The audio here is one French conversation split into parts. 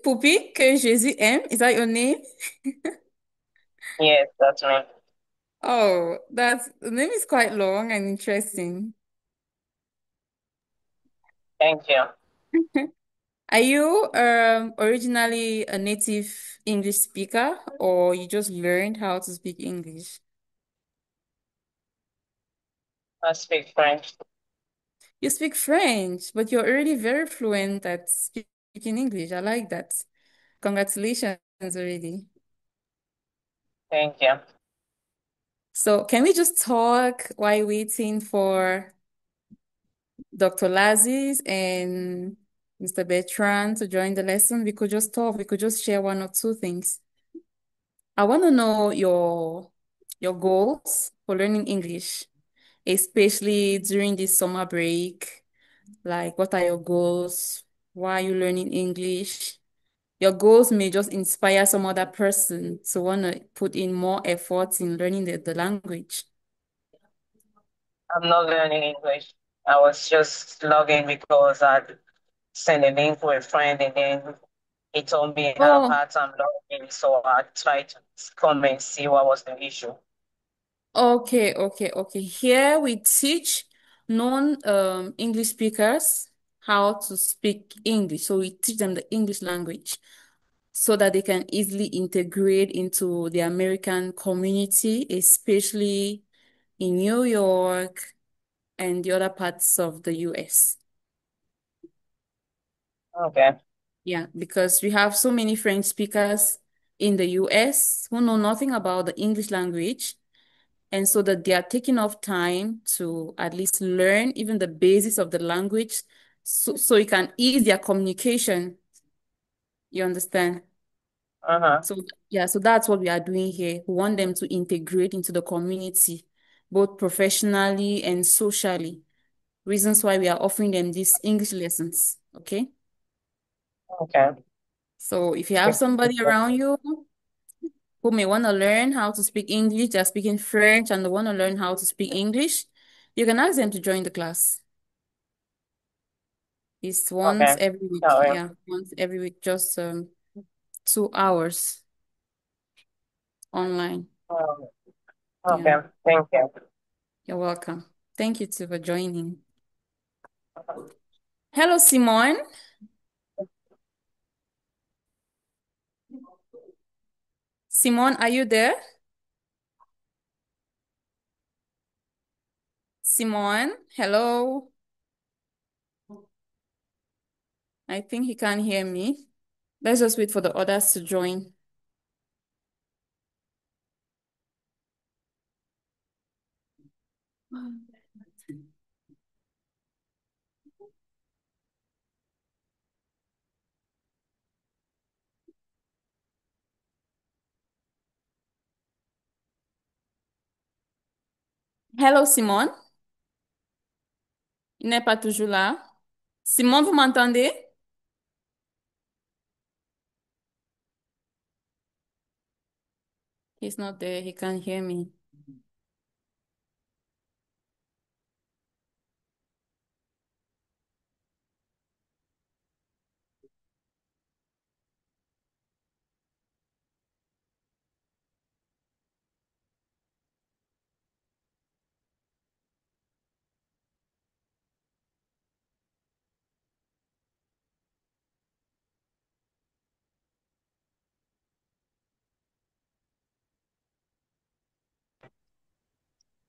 Puppy que Jésus aime? Is that your name? Yes, that's me. Oh, that's the name is quite long and interesting. Thank you. Are you originally a native English speaker or you just learned how to speak English? I speak French. You speak French, but you're already very fluent at speaking English. I like that. Congratulations already. Thank you. So, can we just talk while waiting for Dr. Lazis and Mr. Bertrand to join the lesson? We could just talk. We could just share one or two things. I want to know your goals for learning English, especially during this summer break. Like, what are your goals? Why are you learning English? Your goals may just inspire some other person to want to put in more effort in learning the language. I'm not learning English. I was just logging because I sent a link to a friend and then he told me I have Oh, had some logging, so I tried to come and see what was the issue. okay. Here we teach non English speakers how to speak English. So we teach them the English language so that they can easily integrate into the American community, especially in New York and the other parts of the US. Okay. Yeah, because we have so many French speakers in the US who know nothing about the English language. And so that they are taking off time to at least learn even the basics of the language so it can ease their communication. You understand? Uh-huh. So yeah, so that's what we are doing here. We want them to integrate into the community, both professionally and socially. Reasons why we are offering them these English lessons. Okay. Okay. So if you have somebody around you who may want to learn how to speak English, they're speaking French and they want to learn how to speak English, you can ask them to join the class. It's once Okay. every week. Sorry. Yeah, once every week, just 2 hours online. Um, Yeah, okay. Thank you. you're welcome. Thank you too for joining. Hello, Simon. Simon, are you there? Simon, hello. I think he can't hear me. Let's just wait for the others to join. Hello, Simon. Il n'est pas toujours là. Simon, vous m'entendez? He's not there. He can't hear me.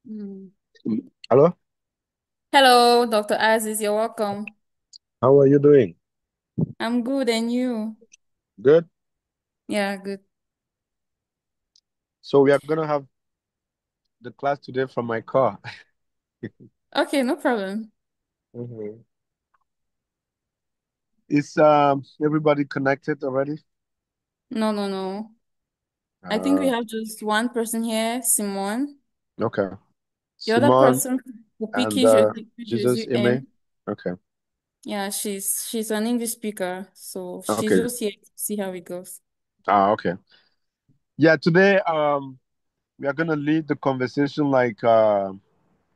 Hmm. Hello, Hello, Dr. Aziz. You're welcome. how are you doing? I'm good, and you? Good. Yeah, good. So we are gonna have the class today from my car. Okay, no problem. Mhm. Is everybody connected already? No. I think we Uh, have just one person here, Simone. okay. The other Simone person, and Pupiki Jesus Jesu Ime. M. Okay. Yeah, she's an English speaker, so she's Okay. just here to see how it goes. Okay. Yeah, today we are gonna lead the conversation like a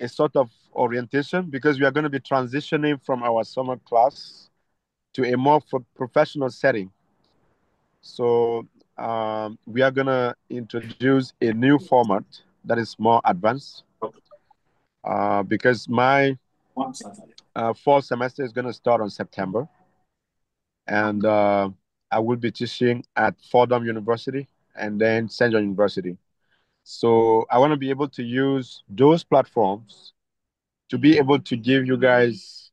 sort of orientation because we are gonna be transitioning from our summer class to a more professional setting. So we are gonna introduce a new format that is more advanced because my fall semester is gonna start on September, and I will be teaching at Fordham University and then St. John University. So I want to be able to use those platforms to be able to give you guys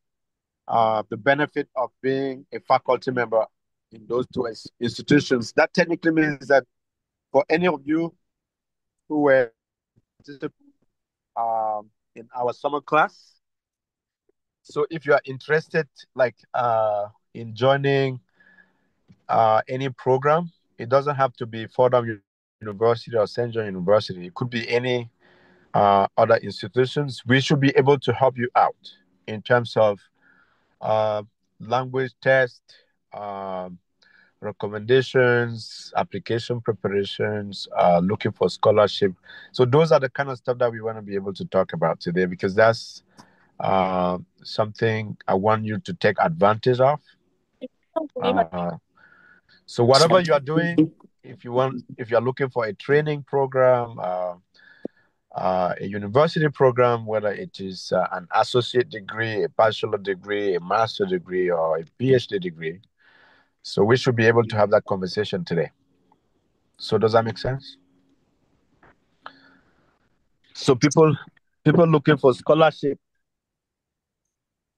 the benefit of being a faculty member in those two institutions. That technically means that for any of you who were in our summer class, so if you are interested, like in joining any program, it doesn't have to be Fordham University or St. John University. It could be any other institutions. We should be able to help you out in terms of uh, language test, um, recommendations, application preparations, looking for scholarship. So those are the kind of stuff that we want to be able to talk about today because that's something I want you to take advantage of. Uh, so whatever you are doing, if you are looking for a training program, a university program, whether it is an associate degree, a bachelor degree, a master degree, or a PhD degree. So we should be able to have that conversation today. So does that make sense? So people looking for scholarship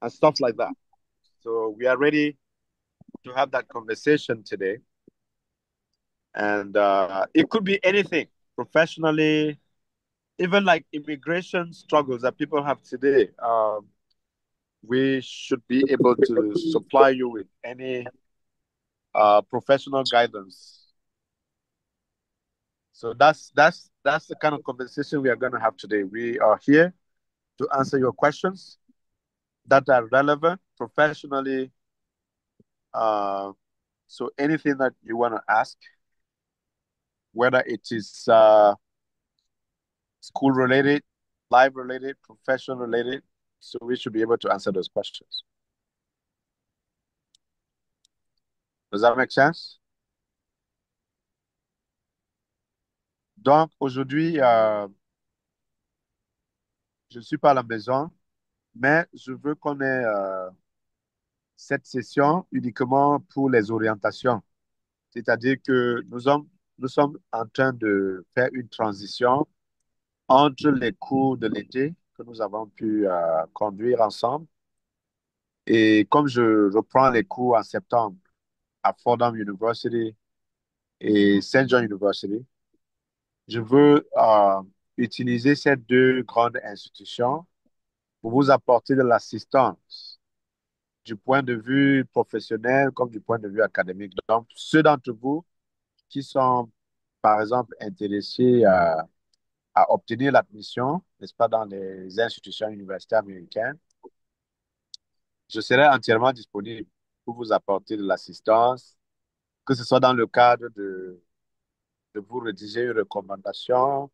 and stuff like that. So we are ready to have that conversation today. And it could be anything professionally, even like immigration struggles that people have today. We should be able to supply you with any professional guidance. So that's the kind of conversation we are going to have today. We are here to answer your questions that are relevant professionally. Uh, so anything that you want to ask, whether it is school related, life related, profession related, so we should be able to answer those questions. Does that make sense? Donc aujourd'hui, je ne suis pas à la maison, mais je veux qu'on ait cette session uniquement pour les orientations. C'est-à-dire que nous sommes en train de faire une transition entre les cours de l'été que nous avons pu conduire ensemble. Et comme je reprends les cours en septembre à Fordham University et St. John University, je veux utiliser ces deux grandes institutions pour vous apporter de l'assistance du point de vue professionnel comme du point de vue académique. Donc, ceux d'entre vous qui sont, par exemple, intéressés à obtenir l'admission, n'est-ce pas, dans les institutions universitaires américaines, je serai entièrement disponible pour vous apporter de l'assistance, que ce soit dans le cadre de vous rédiger une recommandation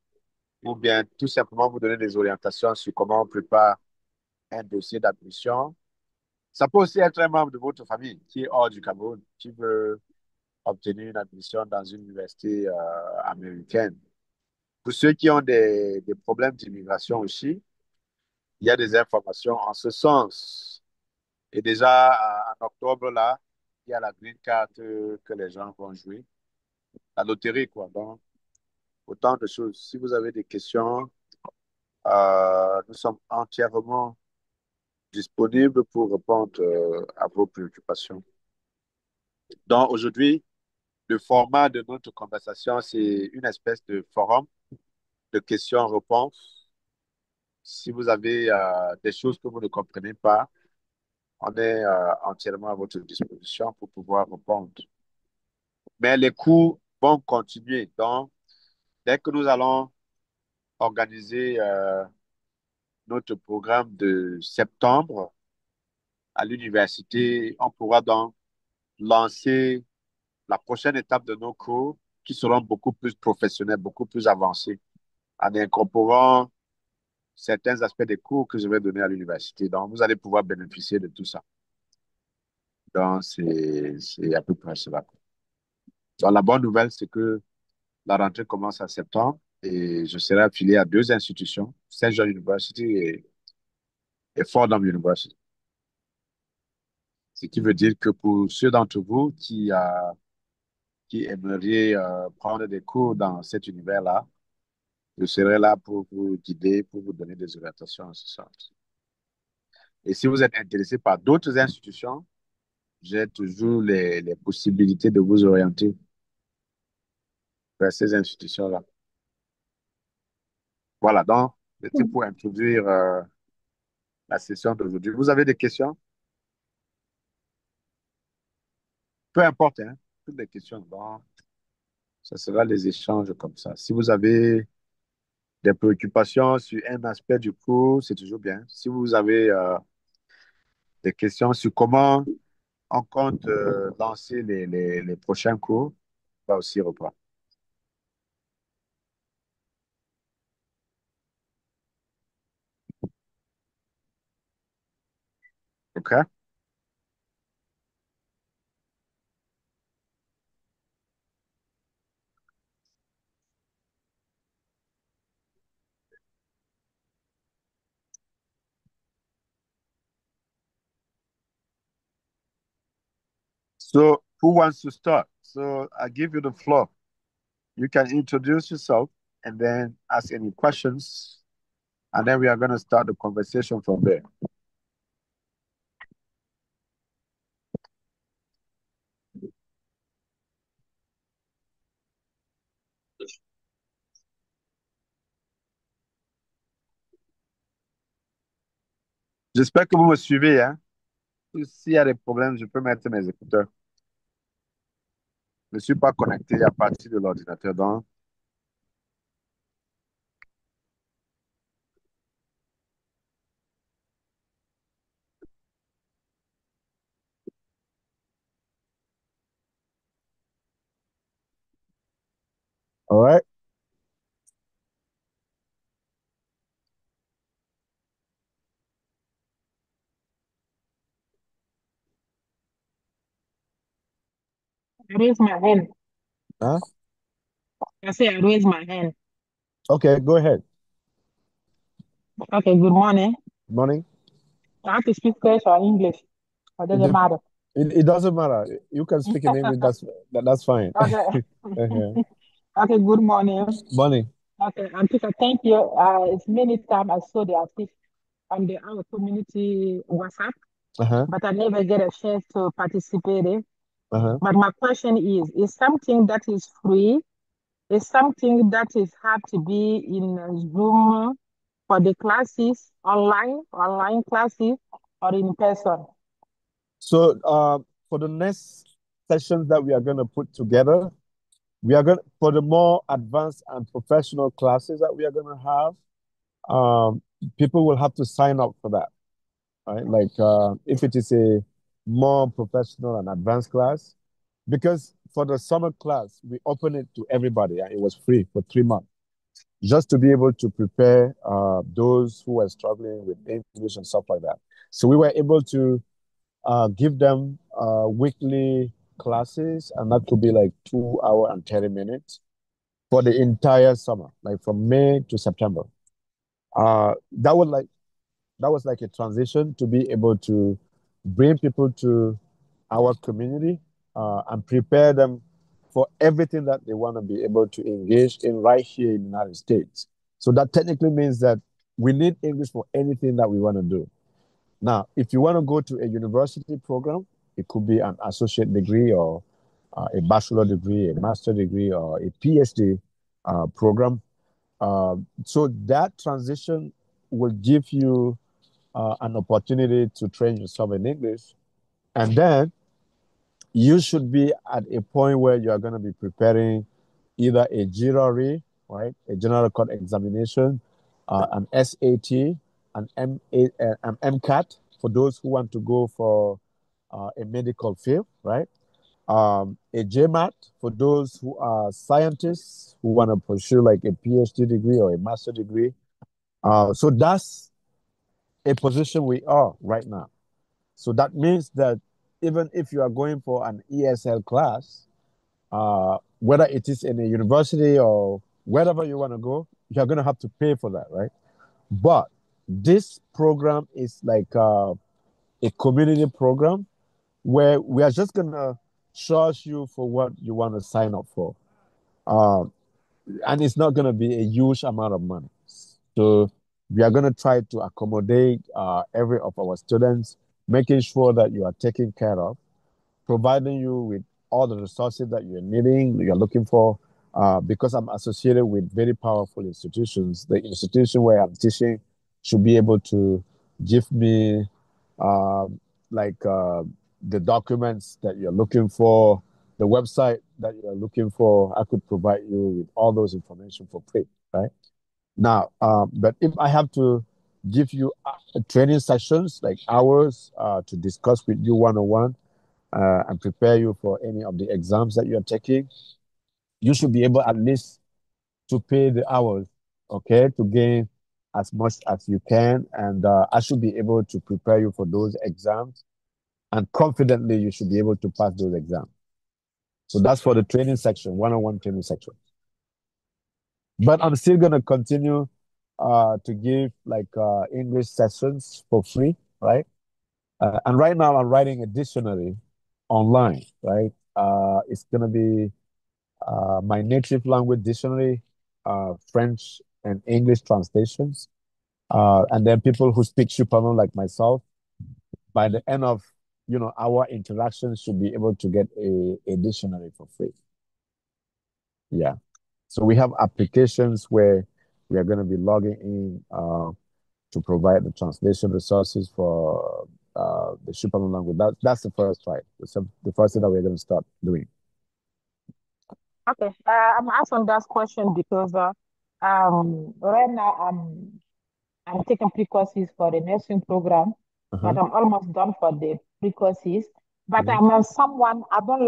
ou bien tout simplement vous donner des orientations sur comment on prépare un dossier d'admission. Ça peut aussi être un membre de votre famille qui est hors du Cameroun, qui veut obtenir une admission dans une université américaine. Pour ceux qui ont des problèmes d'immigration aussi, il y a des informations en ce sens. Et déjà, en octobre, là, il y a la green card que les gens vont jouer. La loterie, quoi. Donc, autant de choses. Si vous avez des questions, nous sommes entièrement disponibles pour répondre à vos préoccupations. Donc, aujourd'hui, le format de notre conversation, c'est une espèce de forum de questions-réponses. Si vous avez des choses que vous ne comprenez pas, on est entièrement à votre disposition pour pouvoir répondre. Mais les cours vont continuer. Donc, dès que nous allons organiser notre programme de septembre à l'université, on pourra donc lancer la prochaine étape de nos cours qui seront beaucoup plus professionnels, beaucoup plus avancés, en incorporant certains aspects des cours que je vais donner à l'université. Donc, vous allez pouvoir bénéficier de tout ça. Donc, c'est à peu près cela. Donc, la bonne nouvelle, c'est que la rentrée commence en septembre et je serai affilié à deux institutions, Saint John University et Fordham University. Ce qui veut dire que pour ceux d'entre vous qui aimeriez prendre des cours dans cet univers-là, je serai là pour vous guider, pour vous donner des orientations en ce sens. Et si vous êtes intéressé par d'autres institutions, j'ai toujours les possibilités de vous orienter vers ces institutions-là. Voilà, donc, c'était pour introduire la session d'aujourd'hui. Vous avez des questions? Peu importe, hein, toutes les questions. Donc, ce sera les échanges comme ça. Si vous avez des préoccupations sur un aspect du cours, c'est toujours bien. Si vous avez des questions sur comment on compte lancer les prochains cours, on va aussi reprendre. OK? So, who wants to start? So, I give you the floor. You can introduce yourself and then ask any questions, and then we are going to start the conversation from there. J'espère que vous me suivez, hein? S'il y a des problèmes, je peux mettre mes écouteurs. Je ne suis pas connecté à partir de l'ordinateur, donc. All right. I raise my hand. Huh? I say I raise my hand. Okay, go ahead. Okay, good morning. Morning. I have to speak French or English. It It, doesn't dep- matter. it doesn't matter. You can speak in English. That's fine. Okay. Uh-huh. Okay, good morning. Morning. Okay, Antika, thank you. It's many times I saw the article on our community WhatsApp, Uh-huh. but I never get a chance to participate. Uh-huh. But my question is something that is free, is something that is have to be in Zoom for the classes, online classes, or in person? So for the next sessions that we are going to put together, we are going for the more advanced and professional classes that we are going to have. People will have to sign up for that, right? Like if it is a more professional and advanced class, because for the summer class we open it to everybody and it was free for 3 months, just to be able to prepare those who are struggling with English and stuff like that. So we were able to give them weekly classes, and that could be like 2 hours and 30 minutes for the entire summer, like from May to September. Uh, that was like that was like a transition to be able to bring people to our community and prepare them for everything that they want to be able to engage in right here in the United States. So that technically means that we need English for anything that we want to do. Now, if you want to go to a university program, it could be an associate degree or a bachelor degree, a master degree, or a PhD program. So that transition will give you an opportunity to train yourself in English. And then you should be at a point where you are going to be preparing either a GRE, right, a general record examination, an SAT, an MCAT for those who want to go for a medical field, right? A JMAT for those who are scientists who want to pursue like a PhD degree or a master degree. So that's a position we are right now. So that means that even if you are going for an ESL class, whether it is in a university or wherever you want to go, you're going to have to pay for that, right? But this program is like a community program where we are just going to charge you for what you want to sign up for. Uh, and it's not going to be a huge amount of money. So we are going to try to accommodate every of our students, making sure that you are taken care of, providing you with all the resources that you're needing, you're looking for. Because I'm associated with very powerful institutions, the institution where I'm teaching should be able to give me uh, like the documents that you're looking for, the website that you're looking for. I could provide you with all those information for free, right? Now, but if I have to give you training sessions, like hours, to discuss with you one-on-one, and prepare you for any of the exams that you're taking, you should be able at least to pay the hours, okay, to gain as much as you can. And I should be able to prepare you for those exams. And confidently, you should be able to pass those exams. So that's for the training section, one-on-one training section. But I'm still going to continue to give like English sessions for free, right? And right now, I'm writing a dictionary online, right? It's going to be my native language dictionary, French and English translations, and then people who speak Chupanon like myself. By the end of our interaction, should be able to get a dictionary for free. Yeah. So we have applications where we are going to be logging in to provide the translation resources for the Chupanon language. That's the first, right? The first thing that we're going to start doing. Okay, I'm asking that question because right now I'm taking pre-courses for the nursing program, but Uh-huh. I'm almost done for the pre-courses. But Mhm. I'm someone I don't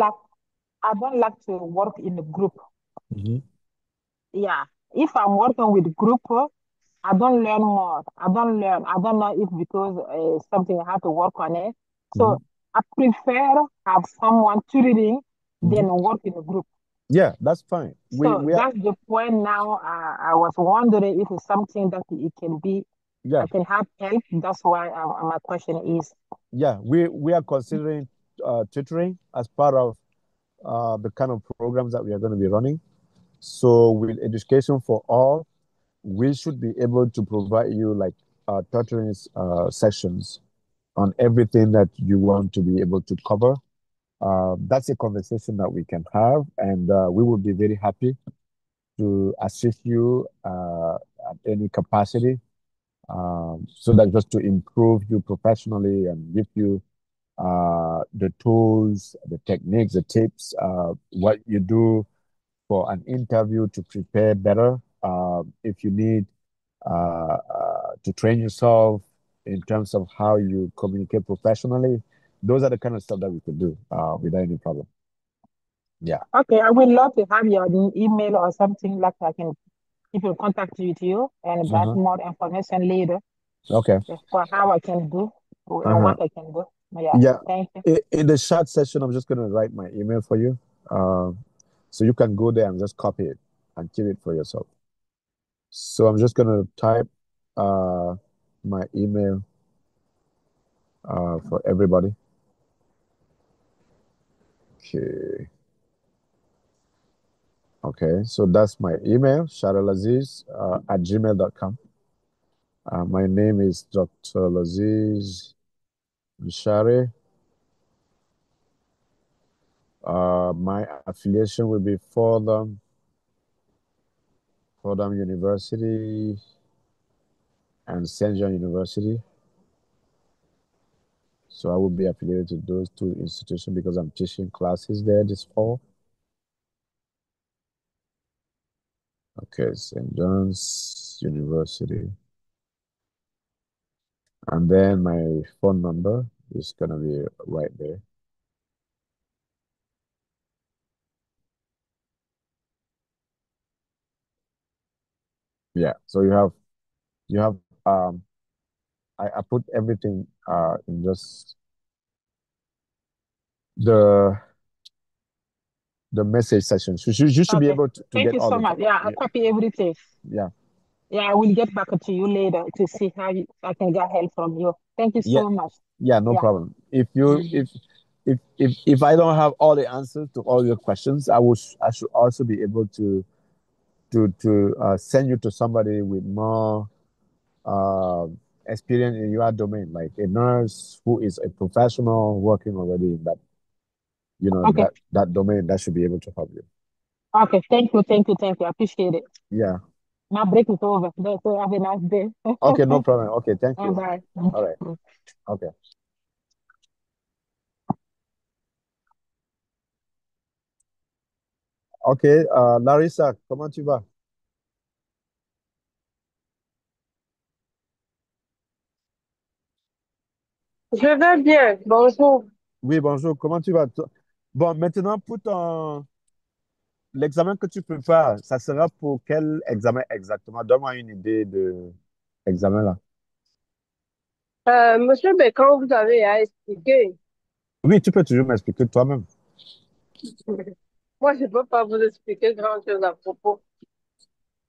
like to work in a group. Mhm. Yeah, if I'm working with group, I don't learn more. I don't learn. I don't know if because something I have to work on it. Mhm. So I prefer have someone tutoring Mhm. than work in a group. Yeah, that's fine. We So we are that's the point now. I was wondering if it's something that it can be, yeah I can have help. That's why my question is. yeah we are considering tutoring as part of the kind of programs that we are going to be running. So with education for all, we should be able to provide you like tutoring sessions on everything that you want to be able to cover. That's a conversation that we can have, and we will be very happy to assist you at any capacity, so that just to improve you professionally and give you the tools, the techniques, the tips, what you do for an interview to prepare better. If you need to train yourself in terms of how you communicate professionally, those are the kind of stuff that we could do without any problem. Yeah. Okay, I would love to have your email or something like I can keep in contact with you and get Uh-huh. more information later Okay. for how I can do and Uh-huh. what I can do. Yeah, Yeah. thank you. In the chat session, I'm just going to write my email for you. So you can go there and just copy it and keep it for yourself. So I'm just going to type uh, my email for everybody. Okay. Okay. So that's my email, sharalaziz at gmail.com. My name is Dr. Laziz Bishare. My affiliation will be Fordham University and St. John University. So I will be affiliated to those two institutions because I'm teaching classes there this fall. Okay, St. John's University. And then my phone number is gonna be right there. Yeah. So you have I put everything in just the the message section. So you should be Okay. able to Thank get you all so the much. time. Yeah, I'll Yeah. copy everything. Yeah. Yeah, I will get back to you later to see how I can get help from you. Thank you Yeah. so much. Yeah, no Yeah. problem. If you Mhm. if I don't have all the answers to all your questions, I should also be able to send you to somebody with more uh, experience in your domain, like a nurse who is a professional working already in that, Okay. that domain that should be able to help you. Okay. Thank you. Thank you. Thank you. I appreciate it. Yeah. My break is over. So have a nice day. Okay, no problem. Okay, thank you. Bye. All right. Okay. Ok, Larissa, comment tu vas? Je vais bien, bonjour. Oui, bonjour, comment tu vas? Bon, maintenant, pour l'examen que tu peux faire, ça sera pour quel examen exactement? Donne-moi une idée de l'examen là. Monsieur Bécan, vous avez à expliquer. Oui, tu peux toujours m'expliquer toi-même. Moi, je ne peux pas vous expliquer grand-chose à propos.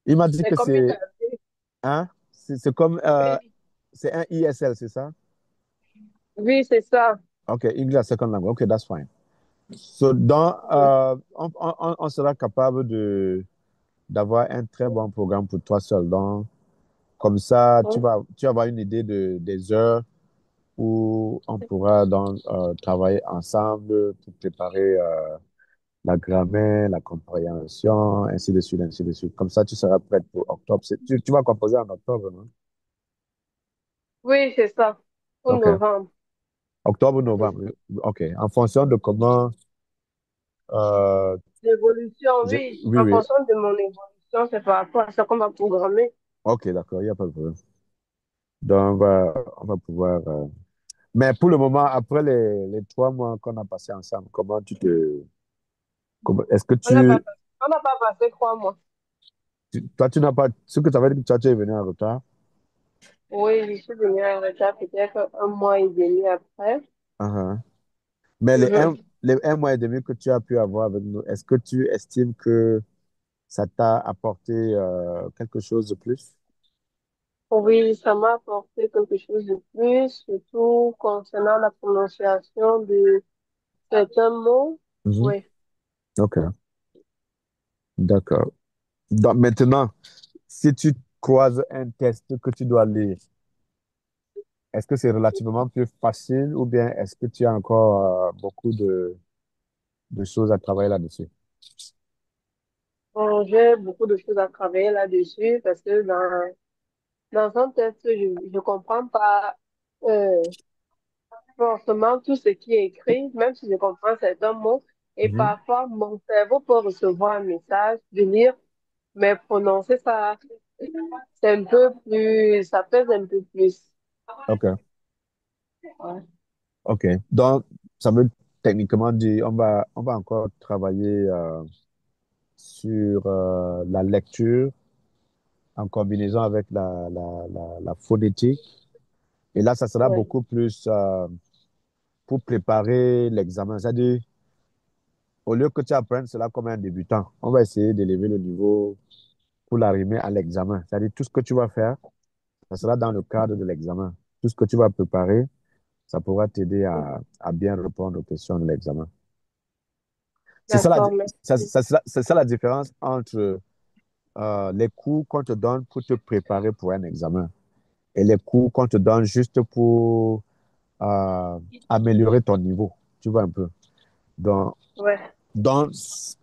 Il m'a dit C'est que comme il c'est a dit. hein, c'est comme Oui, c'est un ISL, c'est ça? oui, c'est ça. Ok, English as second language. Ok, that's fine. So, Oui. on sera capable d'avoir un très bon programme pour toi seul. Donc, comme ça, Oui. tu vas avoir une idée des heures où on pourra donc travailler ensemble pour préparer la grammaire, la compréhension, ainsi de suite, ainsi de suite. Comme ça, tu seras prête pour octobre. Tu vas composer en octobre, non? Oui, c'est ça. Pour OK. novembre. Octobre, Mhm. novembre. OK. En fonction de comment... euh, L'évolution, oui. oui, En oui. fonction de mon évolution, c'est par rapport à ça qu'on va programmer. OK, d'accord, il n'y a pas de problème. Donc, on va pouvoir... Mais pour le moment, après les 3 mois qu'on a passés ensemble, comment tu te... Est-ce que On n'a pas passé 3 mois. toi, tu n'as pas... Ce que tu avais dit, que toi, tu es venu en retard. Oui, je suis venue en retard peut-être un mois et demi après. Uh-huh. Mais Mhm. les 1 mois et demi que tu as pu avoir avec nous, est-ce que tu estimes que ça t'a apporté quelque chose de plus? Oui, ça m'a apporté quelque chose de plus, surtout concernant la prononciation de certains mots. Mhm. Oui. OK, d'accord. Donc maintenant, si tu croises un test que tu dois lire, est-ce que c'est relativement plus facile ou bien est-ce que tu as encore beaucoup de choses à travailler là-dessus? Bon, j'ai beaucoup de choses à travailler là-dessus parce que dans un test, je ne comprends pas euh, forcément tout ce qui est écrit, même si je comprends certains mots. Et Mhm. parfois, mon cerveau peut recevoir un message, de lire, mais prononcer ça, c'est un peu plus, ça pèse un peu plus. OK, Ouais. OK. Donc, ça veut techniquement dire, on va encore travailler sur la lecture en combinaison avec la phonétique. Et là, ça sera Ouais. beaucoup plus pour préparer l'examen. C'est-à-dire, au lieu que tu apprennes cela comme un débutant, on va essayer d'élever le niveau pour l'arriver à l'examen. C'est-à-dire, tout ce que tu vas faire, ça sera dans le cadre de l'examen. Tout ce que tu vas préparer, ça pourra t'aider à bien répondre aux questions de l'examen. C'est ça, D'accord, merci. c'est ça la différence entre les cours qu'on te donne pour te préparer pour un examen et les cours qu'on te donne juste pour euh, améliorer ton niveau. Tu vois un peu. Donc, Ouais. donc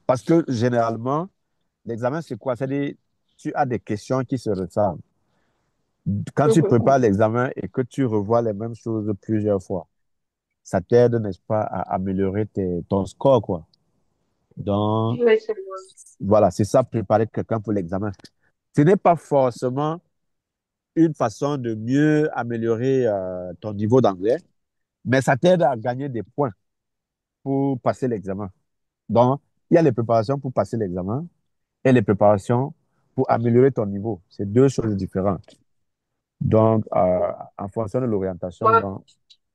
parce que généralement, l'examen, c'est quoi? C'est-à-dire, tu as des questions qui se ressemblent. Quand tu Mhm. prépares l'examen et que tu revois les mêmes choses plusieurs fois, ça t'aide, n'est-ce pas, à améliorer ton score, quoi. Donc, Oui, c'est moi. voilà, c'est ça, préparer quelqu'un pour l'examen. Ce n'est pas forcément une façon de mieux améliorer ton niveau d'anglais, mais ça t'aide à gagner des points pour passer l'examen. Donc, il y a les préparations pour passer l'examen et les préparations pour améliorer ton niveau. C'est deux choses différentes. Donc, en fonction de l'orientation, Moi, donc,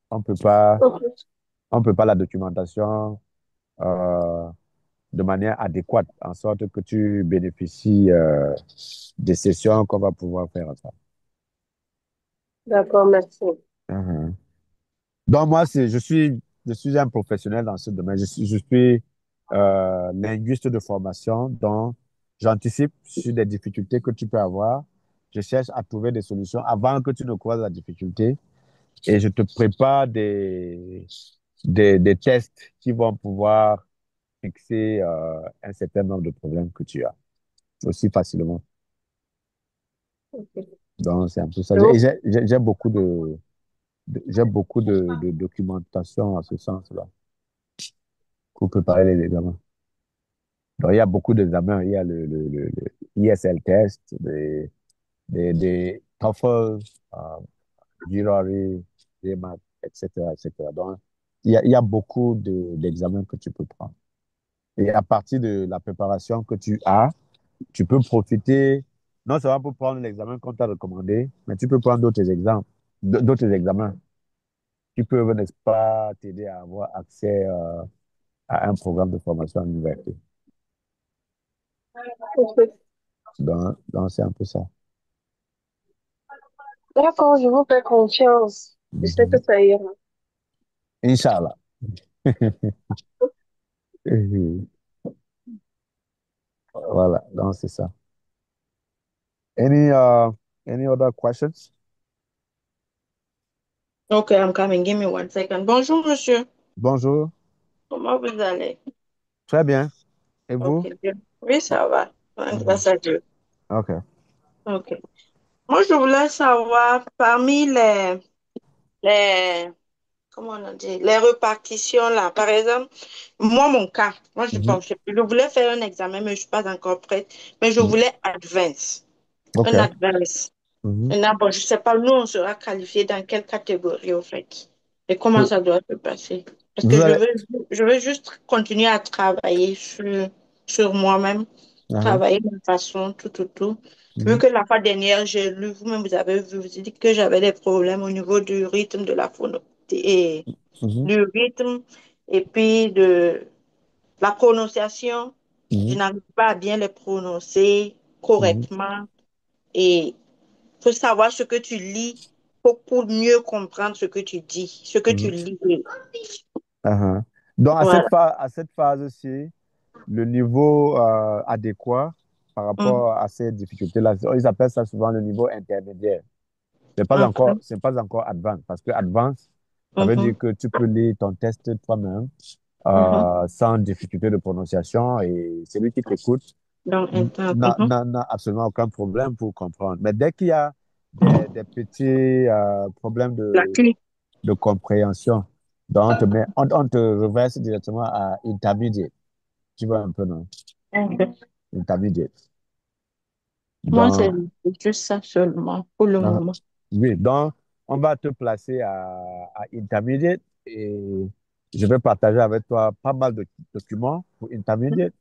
ok. on peut pas la documentation, euh, de manière adéquate, en sorte que tu bénéficies des sessions qu'on va pouvoir faire ensemble. D'accord, merci. Mhm. Donc, moi, je suis un professionnel dans ce domaine. Je suis linguiste de formation, donc j'anticipe sur des difficultés que tu peux avoir. Je cherche à trouver des solutions avant que tu ne croises la difficulté et je te prépare des tests qui vont pouvoir fixer un certain nombre de problèmes que tu as aussi facilement. Ok. Donc, c'est un peu ça. Je Et vous- j'ai beaucoup de documentation à ce sens-là pour préparer les examens. Donc, il y a beaucoup d'examens. Il y a le ESL test, des TOEFL, GRE, GMAT, etc., etc. Donc, il y a beaucoup d'examens que tu peux prendre. Et à partir de la préparation que tu as, tu peux profiter, non seulement pour prendre l'examen qu'on t'a recommandé, mais tu peux prendre d'autres exemples, d'autres examens qui peuvent, n'est-ce pas, t'aider à avoir accès à un programme de formation à l'université. ok. Donc, c'est un peu ça. D'accord, je vous fais confiance. Je sais que Mhm. ça ira. Inch'Allah. Voilà, donc c'est ça. Any, any other questions? Okay, I'm coming. Give me 1 second. Bonjour, monsieur. Bonjour. Comment vous allez? Très bien. Et Ok, vous? bien. Oui, ça va. Ouais, Mhm. grâce à Dieu. OK. Ok. Moi, je voulais savoir, parmi les, comment on a dit, les répartitions là, par exemple, moi, mon cas, moi, Mhm. je voulais faire un examen, mais je ne suis pas encore prête, mais je Mhm. voulais advance, un OK. advance. Mhm. Maintenant, bon, je ne sais pas, nous, on sera qualifié dans quelle catégorie, au fait, et comment Vous ça doit se passer. Parce que vous allez... je veux juste continuer à travailler sur moi-même, Mhm. travailler de façon, tout, tout, tout. Vu Mhm. que la fois dernière, j'ai lu, vous-même, vous avez vu, vous avez dit que j'avais des problèmes au niveau du rythme de la phono, et Mhm. du rythme, et puis de la prononciation. Je Mhm. n'arrive pas à bien les prononcer Mhm. correctement. Et faut savoir ce que tu lis pour mieux comprendre ce que tu dis, ce que tu Mhm. lis. Mhm. Donc, Voilà. à cette phase-ci, le niveau adéquat par Mhm. rapport à ces difficultés-là, ils appellent ça souvent le niveau intermédiaire. Ok. C'est pas encore advanced, parce que advanced, ça veut dire Mhm. que tu peux lire ton test toi-même Mhm. sans difficulté de prononciation et celui qui t'écoute Donc, intense. Mhm. n'a absolument aucun problème pour comprendre. Mais dès qu'il y a des petits problèmes La clé. de compréhension, donc on te reverse directement à intermediate. Tu vois un peu, non? Ok. Intermediate. Moi, c'est Donc, juste ça seulement pour le euh, moment. oui, donc on va te placer à intermediate et je vais partager avec toi pas mal de documents pour intermediate.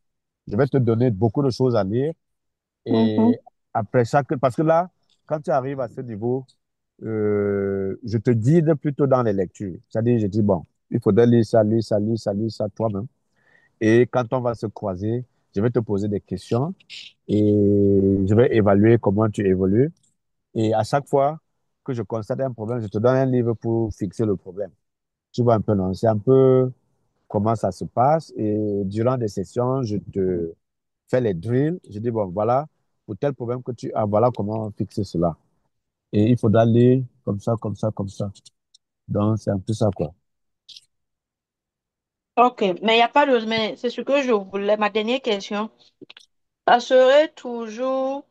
Je vais te donner beaucoup de choses à lire. Mhm. Et après chaque, parce que là, quand tu arrives à ce niveau, je te guide plutôt dans les lectures. C'est-à-dire, je dis, bon, il faudrait lire ça, lire ça, lire ça, lire ça toi-même. Et quand on va se croiser, je vais te poser des questions et je vais évaluer comment tu évolues. Et à chaque fois que je constate un problème, je te donne un livre pour fixer le problème. Tu vois un peu, non? C'est un peu comment ça se passe. Et durant des sessions, je te fais les drills. Je dis, bon, voilà, pour tel problème que tu as, voilà comment fixer cela. Et il faudra aller comme ça, comme ça, comme ça. Donc, c'est un peu ça, quoi. Ok, mais il n'y a pas de... Mais c'est ce que je voulais. Ma dernière question, ça serait toujours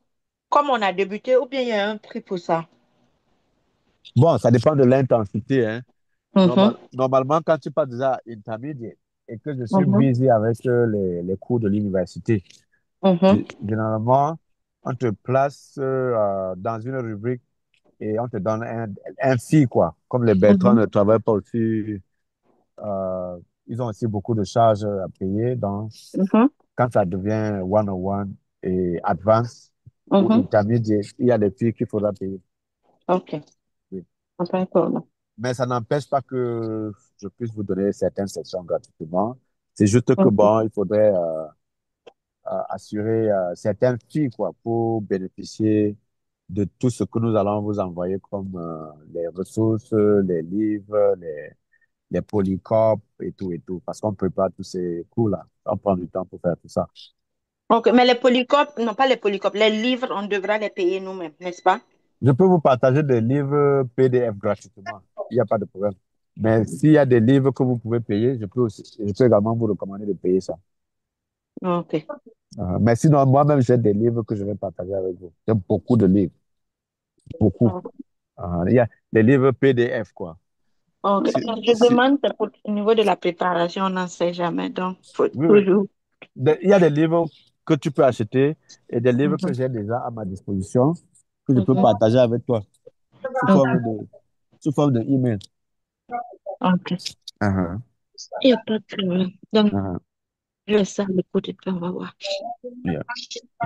comme on a débuté ou bien il y a un prix pour ça? Bon, ça dépend de l'intensité, hein. Mhm. Normalement, quand tu passes déjà intermédiaire et que je suis Mhm. busy avec les cours de l'université, Mhm. généralement, on te place dans une rubrique et on te donne un fee, quoi. Comme les Bertrand Mhm. ne travaillent pas aussi, ils ont aussi beaucoup de charges à payer. Donc, Mhm. quand ça devient one-on-one et advanced ou Mhm. intermediate, il y a des fees qu'il faudra payer. Ok, Oui. enfin, pardon. Mais ça n'empêche pas que je puisse vous donner certaines sections gratuitement. C'est juste que, Ok. bon, il faudrait assurer certaines filles, quoi, pour bénéficier de tout ce que nous allons vous envoyer comme les ressources, les livres, les polycopes et tout. Parce qu'on ne peut pas tous ces cours-là. On prend du temps pour faire tout ça. Ok, mais les polycopes, non pas les polycopes, les livres, on devra les payer nous-mêmes, n'est-ce pas? Je peux vous partager des livres PDF gratuitement. Il n'y a pas de problème. Mais s'il y a des livres que vous pouvez payer, je peux également vous recommander de payer ça. Ok. Mais sinon, moi-même, j'ai des livres que je vais partager avec vous. J'ai beaucoup de livres. Beaucoup. Ok. Il y a des livres PDF, quoi. Ok. Si- Je si- demande c'est pour, au niveau de la préparation, on n'en sait jamais, donc faut oui, oui. toujours. Il y a des livres que tu peux acheter et des livres que Mhm. j'ai déjà à ma disposition que je peux Mhm. partager avec toi sous Ok. forme sous forme de email. Ok. Uh-huh, Il n'y a pas de problème. Donc, uh-huh, je laisse ça à l'écoute et puis on va voir. yeah.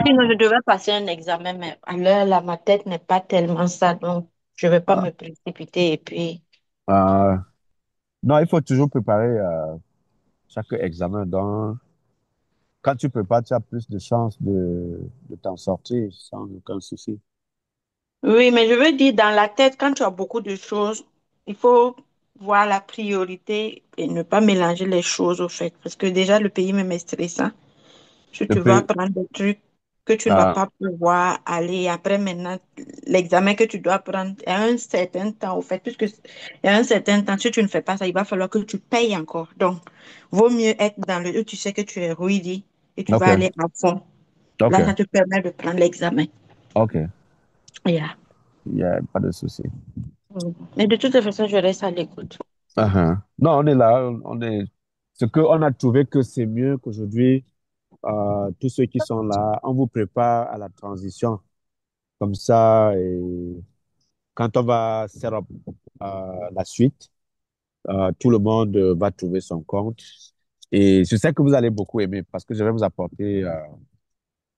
Sinon, je devais passer un examen, mais à l'heure là, ma tête n'est pas tellement ça, donc je ne vais pas Ah, me précipiter et puis. euh, non, il faut toujours préparer chaque examen. Donc, quand tu prépares, tu as plus de chances de t'en sortir sans aucun souci. Oui, mais je veux dire, dans la tête, quand tu as beaucoup de choses, il faut voir la priorité et ne pas mélanger les choses au fait. Parce que déjà, le pays même est stressant. Si Le tu vas pays, prendre des trucs que tu ne vas euh, pas pouvoir aller après maintenant, l'examen que tu dois prendre à un certain temps, au fait, puisque il y a un certain temps, si tu ne fais pas ça, il va falloir que tu payes encore. Donc, vaut mieux être dans le où tu sais que tu es ready et tu vas OK, aller à fond. Là, ça OK, te permet de prendre l'examen. OK. Yeah. Il n'y a pas de souci. Mais de toute façon, je reste à l'écoute. Uh-huh. Non, on est là. Ce qu'on a trouvé que c'est mieux qu'aujourd'hui, tous ceux qui sont là, on vous prépare à la transition. Comme ça, et quand on va set up la suite, tout le monde va trouver son compte. Et je sais que vous allez beaucoup aimer parce que je vais vous apporter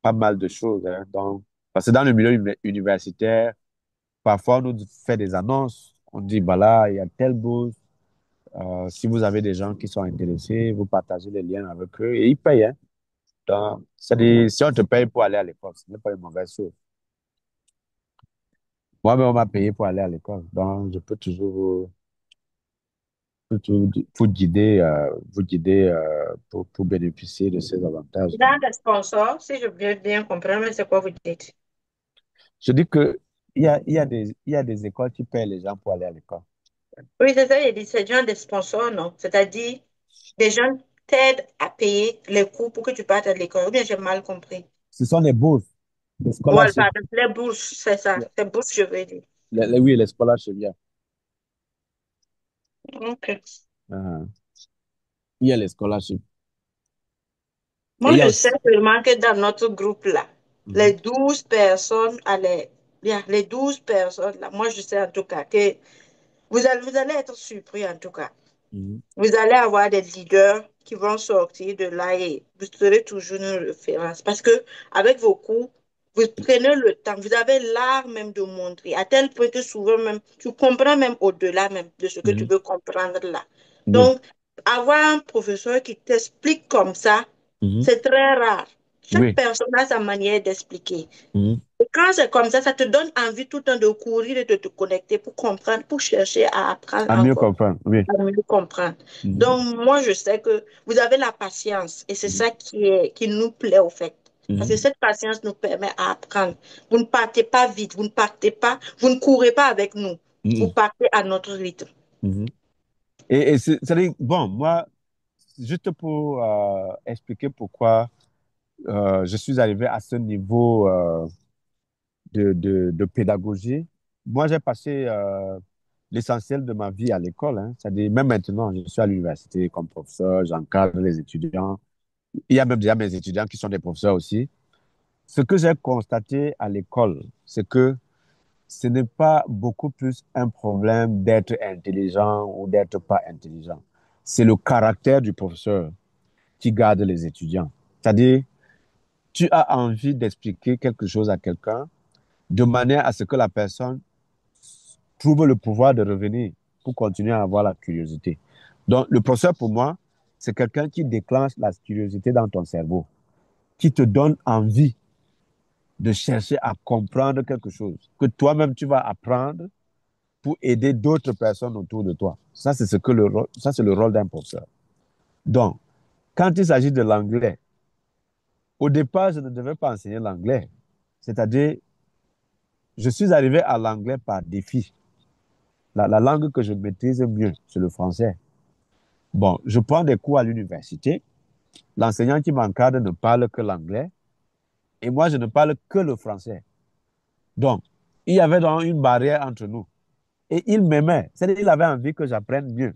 pas mal de choses, hein. Donc, parce que dans le milieu universitaire, parfois on nous fait des annonces. On dit, bah là, il y a telle bourse. Si vous avez des gens qui sont intéressés, vous partagez les liens avec eux et ils payent, hein. Donc, c'est-à-dire, si on te paye pour aller à l'école, ce n'est pas une mauvaise chose. Moi-même, on m'a payé pour aller à l'école. Donc, je peux toujours vous guider pour bénéficier de ces avantages. Dans les sponsors, si je veux bien comprendre, c'est quoi vous dites? Je dis que il y a des écoles qui paient les gens pour aller à l'école. Oui, c'est ça, il dit, c'est genre des sponsors, non? C'est-à-dire, des gens t'aident à payer les coûts pour que tu partes à l'école. Ou bien j'ai mal compris. Ce sont les bourses, les Voilà, scholarships. pardon, les bourses, c'est ça. Les bourses, je veux dire. Oui, les scholarships, il y a. Ok. Uh-huh. Il y a les scholarships. Et Moi, il y a je sais aussi. seulement que dans notre groupe-là, les Mhm, 12 personnes allaient, bien, les 12 personnes, là, moi, je sais en tout cas que vous allez être surpris en tout cas. mhm, Vous allez avoir des leaders qui vont sortir de là et vous serez toujours une référence. Parce que avec vos cours, vous prenez le temps, vous avez l'art même de montrer, à tel point que souvent même, tu comprends même au-delà même de ce que tu mhm. veux comprendre là. Oui. Donc, avoir un professeur qui t'explique comme ça, Mhm, c'est très rare. Chaque oui. personne a sa manière d'expliquer. Mhm. Et quand c'est comme ça te donne envie tout le temps de courir et de te connecter pour comprendre, pour chercher à apprendre À mieux encore comprendre, oui. à mieux comprendre. Mhm, Donc, moi, je sais que vous avez la patience et c'est mhm, ça qui nous plaît au fait. Parce que mhm, cette patience nous permet à apprendre. Vous ne partez pas vite, vous ne partez pas, vous ne courez pas avec nous. Vous mhm, partez à notre rythme. mhm. C'est-à-dire, bon, moi, juste pour expliquer pourquoi je suis arrivé à ce niveau de pédagogie. Moi, j'ai passé l'essentiel de ma vie à l'école, hein. C'est-à-dire, même maintenant, je suis à l'université comme professeur, j'encadre les étudiants. Il y a même déjà mes étudiants qui sont des professeurs aussi. Ce que j'ai constaté à l'école, c'est que ce n'est pas beaucoup plus un problème d'être intelligent ou d'être pas intelligent. C'est le caractère du professeur qui garde les étudiants. C'est-à-dire, tu as envie d'expliquer quelque chose à quelqu'un de manière à ce que la personne trouve le pouvoir de revenir pour continuer à avoir la curiosité. Donc, le professeur, pour moi, c'est quelqu'un qui déclenche la curiosité dans ton cerveau, qui te donne envie de chercher à comprendre quelque chose, que toi-même tu vas apprendre pour aider d'autres personnes autour de toi. Ça, c'est ça, c'est le rôle d'un professeur. Donc, quand il s'agit de l'anglais, au départ, je ne devais pas enseigner l'anglais. C'est-à-dire, je suis arrivé à l'anglais par défi. La langue que je maîtrise mieux, c'est le français. Bon, je prends des cours à l'université. L'enseignant qui m'encadre ne parle que l'anglais et moi, je ne parle que le français. Donc, il y avait donc une barrière entre nous. Et il m'aimait. C'est-à-dire qu'il avait envie que j'apprenne mieux.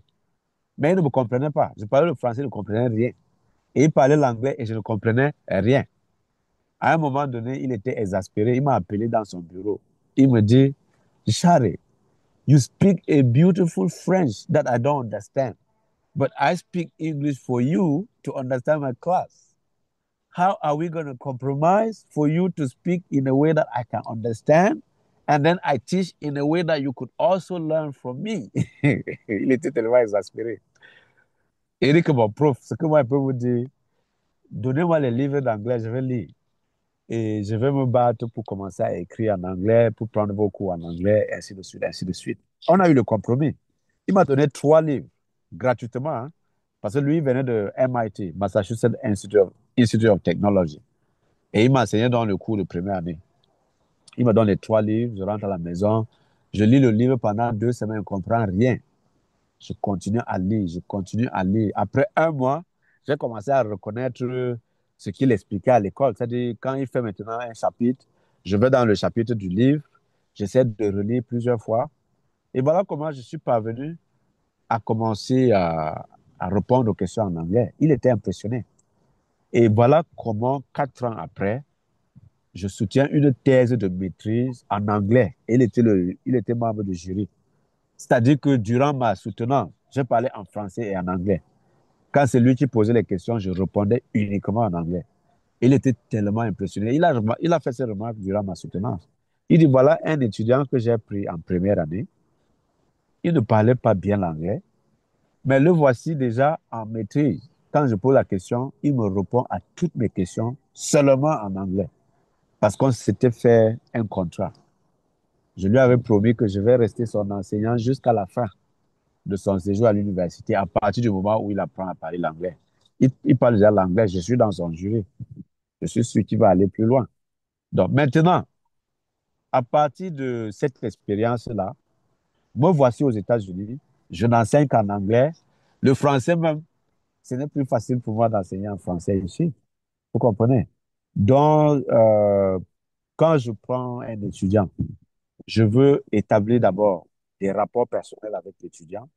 Mais il ne me comprenait pas. Je parlais le français, il ne comprenait rien. Et il parlait l'anglais et je ne comprenais rien. À un moment donné, il était exaspéré. Il m'a appelé dans son bureau. Il me dit, Charlie, you speak a beautiful French that I don't understand, but I speak English for you to understand my class. How are we going to compromise for you to speak in a way that I can understand? And then I teach in a way that you could also learn from me. Il était tellement exaspéré. Eric, mon prof, ce que moi je peux vous dire, donnez-moi les livres d'anglais, je vais lire. Et je vais me battre pour commencer à écrire en anglais, pour prendre vos cours en anglais, et ainsi de suite, ainsi de suite. On a eu le compromis. Il m'a donné 3 livres gratuitement, hein, parce que lui, il venait de MIT, Massachusetts Institute of Technology. Et il m'a enseigné dans le cours de première année. Il me donne les 3 livres, je rentre à la maison, je lis le livre pendant 2 semaines, je ne comprends rien. Je continue à lire, je continue à lire. Après un mois, j'ai commencé à reconnaître ce qu'il expliquait à l'école. C'est-à-dire, quand il fait maintenant un chapitre, je vais dans le chapitre du livre, j'essaie de relire plusieurs fois. Et voilà comment je suis parvenu à commencer à répondre aux questions en anglais. Il était impressionné. Et voilà comment, 4 ans après, je soutiens une thèse de maîtrise en anglais. Il était membre du jury. C'est-à-dire que durant ma soutenance, j'ai parlé en français et en anglais. Quand c'est lui qui posait les questions, je répondais uniquement en anglais. Il était tellement impressionné. Il a fait ses remarques durant ma soutenance. Il dit, voilà un étudiant que j'ai pris en première année. Il ne parlait pas bien l'anglais, mais le voici déjà en maîtrise. Quand je pose la question, il me répond à toutes mes questions seulement en anglais. Parce qu'on s'était fait un contrat. Je lui avais promis que je vais rester son enseignant jusqu'à la fin de son séjour à l'université, à partir du moment où il apprend à parler l'anglais. Il parle déjà l'anglais, je suis dans son jury. Je suis sûr qu'il va aller plus loin. Donc maintenant, à partir de cette expérience-là, me voici aux États-Unis. Je n'enseigne qu'en anglais. Le français même, ce n'est plus facile pour moi d'enseigner en français ici. Vous comprenez? Donc, quand je prends un étudiant, je veux établir d'abord des rapports personnels avec l'étudiant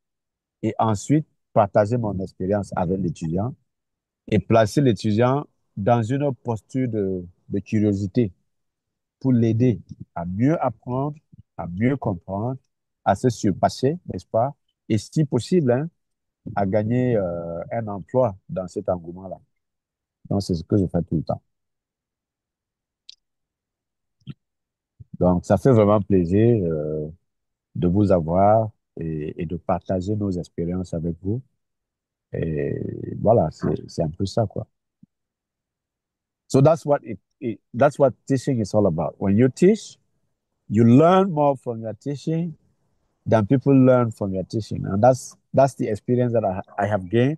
et ensuite partager mon expérience avec l'étudiant et placer l'étudiant dans une posture de curiosité pour l'aider à mieux apprendre, à mieux comprendre, à se surpasser, n'est-ce pas? Et si possible, hein, à gagner un emploi dans cet engouement-là. Donc, c'est ce que je fais tout le temps. Donc, ça fait vraiment plaisir de vous avoir et de partager nos expériences avec vous. Et voilà, c'est un peu ça, quoi. So that's what teaching is all about. When you teach, you learn more from your teaching than people learn from your teaching. And that's the experience that I have gained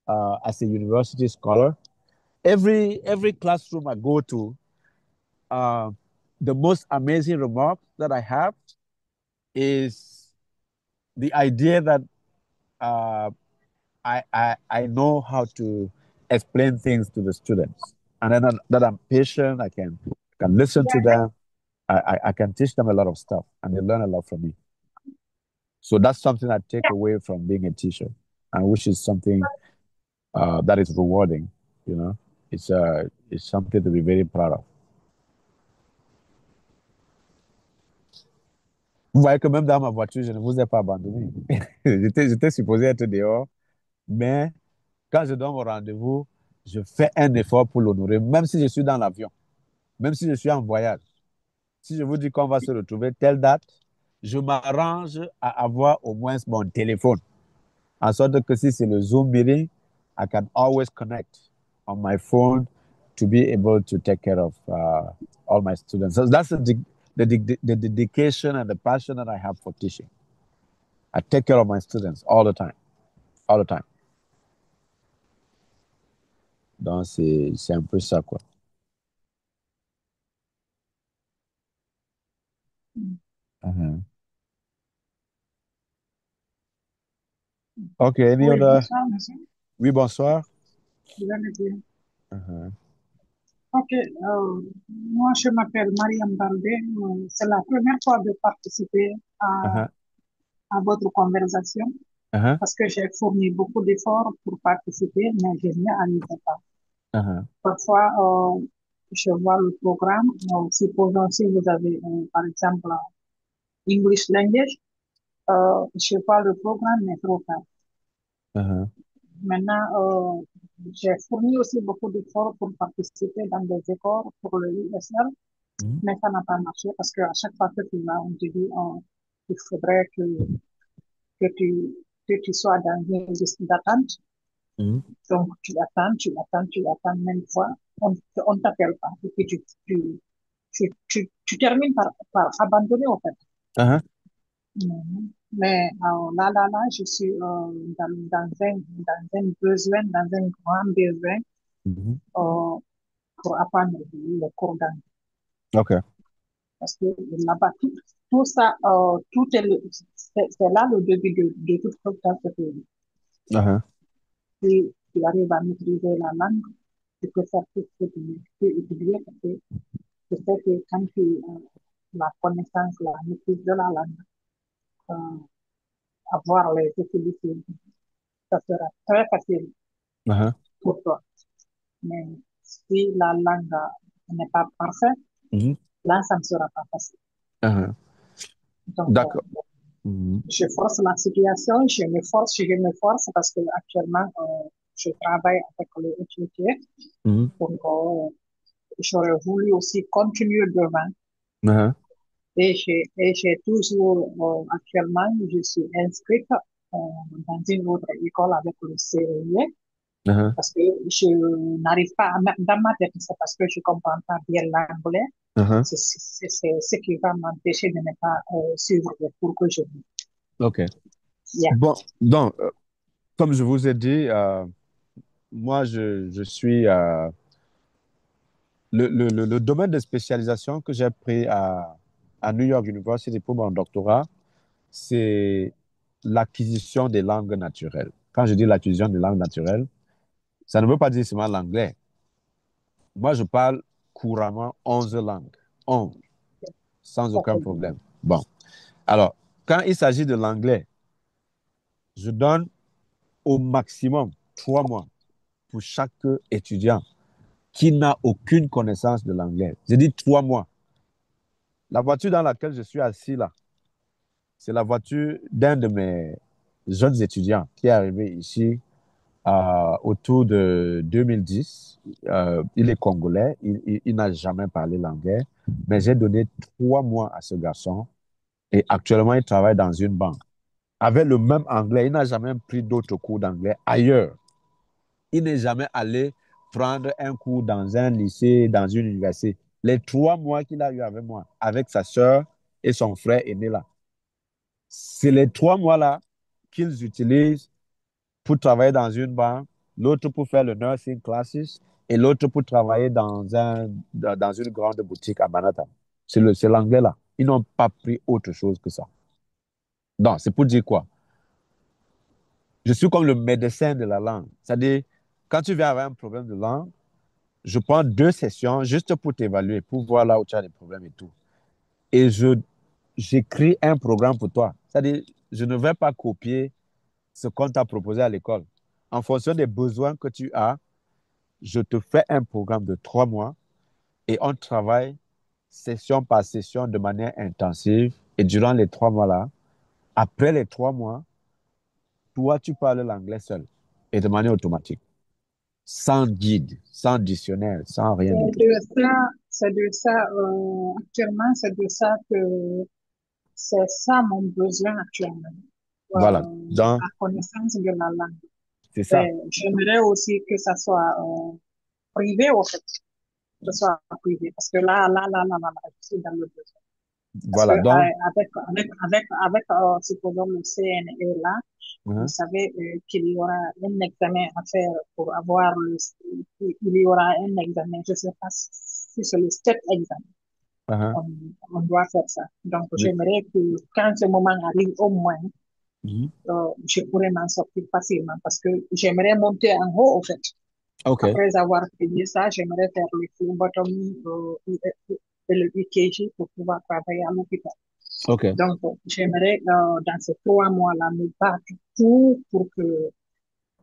as a university scholar. Every classroom I go to, uh, the most amazing remark that I have is the idea that uh, I know how to explain things to the students, and then that I'm patient. I can listen to them. I can teach them a lot of stuff, and they learn a lot from me. So that's something I take away from being a teacher, and which is something that is rewarding. You know, it's something to be very proud of. Vous voyez que même dans ma voiture, je ne vous ai pas abandonné. J'étais supposé être dehors, mais quand je donne mon rendez-vous, je fais un effort pour l'honorer, même si je suis dans l'avion, même si je suis en voyage. Si je vous dis qu'on va se retrouver telle date, je m'arrange à avoir au moins mon téléphone. En sorte que si c'est le Zoom meeting, I can always connect on my phone to be able to take care of all my students. So that's the dedication and the passion that I have for teaching. I take care of my students all the time, all the time. Donc, c'est un peu ça, quoi. Uh-huh. Okay, any Oui, other? bonsoir, monsieur. Oui, bonsoir. Vous allez bien? Uh-huh. Ok, moi je m'appelle Mariam Baldé. C'est la première fois de participer Uh-huh. à votre conversation Uh-huh. parce que j'ai fourni beaucoup d'efforts pour participer, mais je n'y arrive pas. Uh-huh. Parfois, je vois le programme, supposons si vous avez, par exemple, English language, je vois le programme, mais trop tard. Uh-huh. Maintenant, j'ai fourni aussi beaucoup d'efforts pour participer dans des écoles pour le USL, Mhm. mais ça n'a pas marché parce qu'à chaque fois que tu vas, on te dit, il faudrait que tu, que tu sois dans une liste d'attente. Mhm. Donc, tu attends, même fois, on t'appelle pas. Et puis, tu termines par abandonner, en fait. Uh-huh. Mais là, je suis dans un besoin, dans un grand besoin Mhm. pour apprendre le cours d'anglais. Okay. Parce que là-bas, tout ça, tout est, c'est là le début de toute chose dans ce pays. Uh-huh. Si tu arrives à maîtriser la langue, tu peux faire tout ce que tu peux étudier parce que je sais que quand tu as la connaissance, la maîtrise de la langue, euh, avoir les utilités, ça sera très facile Uh-huh. pour toi. Mais si la langue n'est pas parfaite, Mhm. là, ça ne sera pas facile. Uh-huh. Donc, D'accord. Mhm. je force la situation, je me force parce que actuellement, je travaille avec les étudiants. Mhm. Donc, j'aurais voulu aussi continuer devant. Uh-huh. Et j'ai toujours, actuellement, je suis inscrite dans une autre école avec le CEE Uh-huh. parce que je n'arrive pas dans ma tête, c'est parce que je comprends pas bien l'anglais. Uh-huh. C'est ce qui va m'empêcher de ne pas suivre le cours que je veux. OK. Yeah. Bon, donc, comme je vous ai dit, moi, je suis le domaine de spécialisation que j'ai pris à New York University pour mon doctorat, c'est l'acquisition des langues naturelles. Quand je dis l'acquisition des langues naturelles, ça ne veut pas dire seulement l'anglais. Moi, je parle couramment 11 langues. 11, sans Ça, aucun c'est bien. problème. Bon. Alors, quand il s'agit de l'anglais, je donne au maximum 3 mois pour chaque étudiant qui n'a aucune connaissance de l'anglais. Je dis 3 mois. La voiture dans laquelle je suis assis là, c'est la voiture d'un de mes jeunes étudiants qui est arrivé ici autour de 2010. Il est congolais, il n'a jamais parlé l'anglais, mais j'ai donné 3 mois à ce garçon et actuellement il travaille dans une banque. Avec le même anglais, il n'a jamais pris d'autres cours d'anglais ailleurs. Il n'est jamais allé prendre un cours dans un lycée, dans une université. Les 3 mois qu'il a eu avec moi, avec sa soeur et son frère aîné là, c'est les 3 mois-là qu'ils utilisent pour travailler dans une banque, l'autre pour faire le nursing classes et l'autre pour travailler dans une grande boutique à Manhattan. C'est l'anglais là. Ils n'ont pas pris autre chose que ça. Donc, c'est pour dire quoi? Je suis comme le médecin de la langue. C'est-à-dire, quand tu viens avoir un problème de langue, je prends 2 sessions juste pour t'évaluer, pour voir là où tu as des problèmes et tout. Et j'écris un programme pour toi. C'est-à-dire, je ne vais pas copier ce qu'on t'a proposé à l'école. En fonction des besoins que tu as, je te fais un programme de 3 mois et on travaille session par session de manière intensive. Et durant les 3 mois-là, après les 3 mois, toi, tu parles l'anglais seul et de manière automatique, sans guide, sans dictionnaire, sans rien du tout. C'est de ça, actuellement, c'est ça mon besoin actuellement. Voilà. La connaissance de la langue. C'est ça. J'aimerais aussi que ça soit privé, en fait, que ce soit privé, parce que là, je suis dans le besoin. Parce que Voilà. Donc, supposons le CNE là, vous hein, savez qu'il y aura un examen à faire pour avoir il y aura un examen, je ne sais pas si c'est le step examen, hein, on, on doit faire ça. Donc, oui. j'aimerais que quand ce moment arrive, au moins, Mhm. je pourrais m'en sortir facilement parce que j'aimerais monter en haut, au fait. OK. Après avoir fini ça, j'aimerais faire le phlebotomie et le EKG pour pouvoir travailler à l'hôpital. OK. Donc, j'aimerais, dans ces 3 mois-là, me battre tout pour que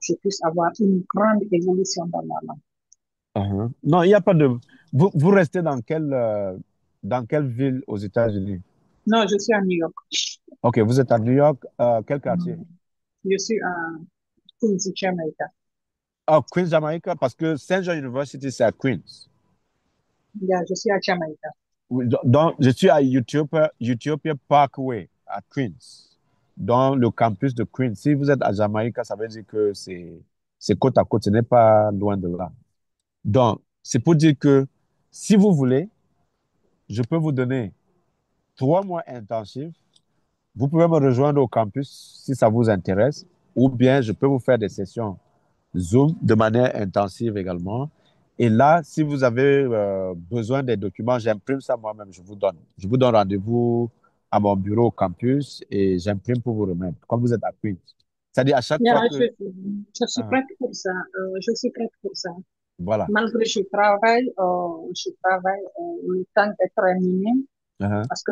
je puisse avoir une grande évolution dans la langue. Non, il n'y a pas de. Vous restez dans quelle ville aux États-Unis? Non, je suis à New York. OK, vous êtes à New York, quel quartier? Je suis à Queens, Jamaica. Ah, Queens, Jamaica, parce que Saint John University, c'est à Queens. Yeah, je suis à Jamaica. Oui, donc, je suis à Utopia Parkway, à Queens, dans le campus de Queens. Si vous êtes à Jamaica, ça veut dire que c'est côte à côte, ce n'est pas loin de là. Donc, c'est pour dire que si vous voulez, je peux vous donner 3 mois intensifs. Vous pouvez me rejoindre au campus si ça vous intéresse, ou bien je peux vous faire des sessions Zoom de manière intensive également. Et là, si vous avez besoin des documents, j'imprime ça moi-même, je vous donne. Je vous donne rendez-vous à mon bureau au campus et j'imprime pour vous remettre, comme vous êtes à Queens. C'est-à-dire à chaque Yeah, fois que... je suis Ah, prête pour ça. Je suis prête pour ça. voilà. Malgré que je travaille le temps est très minime Uh-huh. parce que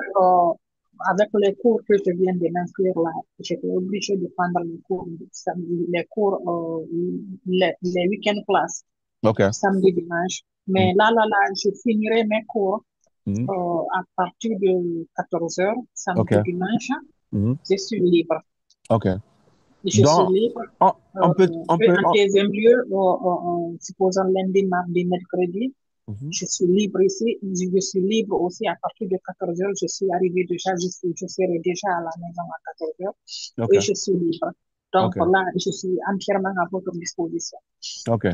avec les cours que je viens de m'inscrire là, j'étais obligée de prendre les cours samedi, les cours, les week-end classes, OK. samedi, dimanche. Mhm. Mais là, je finirai mes cours Mhm. à partir de 14 heures, OK. samedi, dimanche. Mhm. Je suis libre. OK. Je suis Donc, libre. on, on peut... Et en deuxième lieu, supposons lundi, mardi, mercredi, Mhm. je suis libre ici. Je suis libre aussi à partir de 14 heures. Je suis arrivé déjà, je serai déjà à la maison à 14 heures OK. et je suis libre. Donc OK. là, je suis entièrement à votre disposition. OK.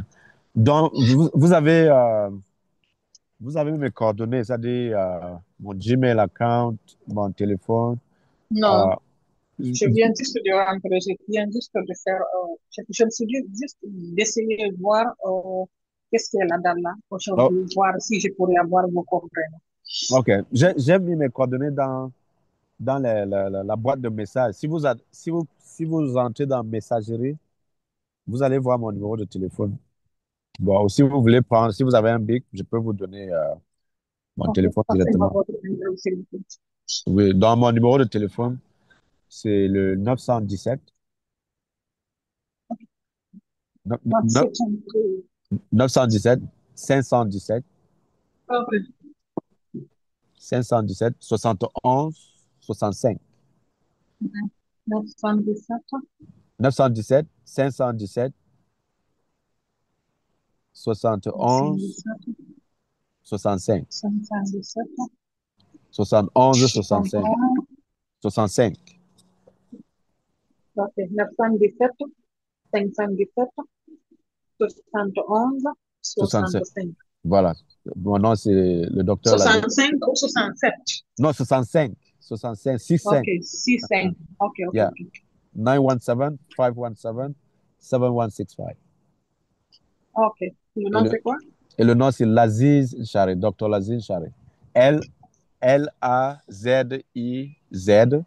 Donc, vous avez mes coordonnées, c'est-à-dire mon Gmail account, mon téléphone. Non, Euh, je viens juste de rentrer, je viens juste de faire, je me suis dit juste d'essayer de voir qu'est-ce qu'il y a là-dedans oh, aujourd'hui, voir si je pourrais avoir vos coordonnées. OK. J'ai mis mes coordonnées dans la boîte de messages. Si vous entrez dans Messagerie, vous allez voir mon numéro de téléphone. Bon, ou si vous voulez prendre, si vous avez un bic, je peux vous donner mon Ok, téléphone passez-moi directement. votre numéro, s'il vous plaît. Oui, dans mon numéro de téléphone, c'est le 917, neuf- neuf- 37, 917, 517, ok, 517, 71, 65. 917, 917, 517, 71, 917, 65. 517, 71, 65. 71, 65. ok, 917, 517, 71, 65. 65. Voilà. Mon nom, c'est le docteur Lazé. 65 ou 67? Non, 65. 65, Ok, 65. 65. Ok, ok, Yeah. ok. 917, 517, 7165. Ok, le Et nom le, c'est quoi? et le nom, c'est Laziz Nchare, docteur Laziz Nchare. Laziz.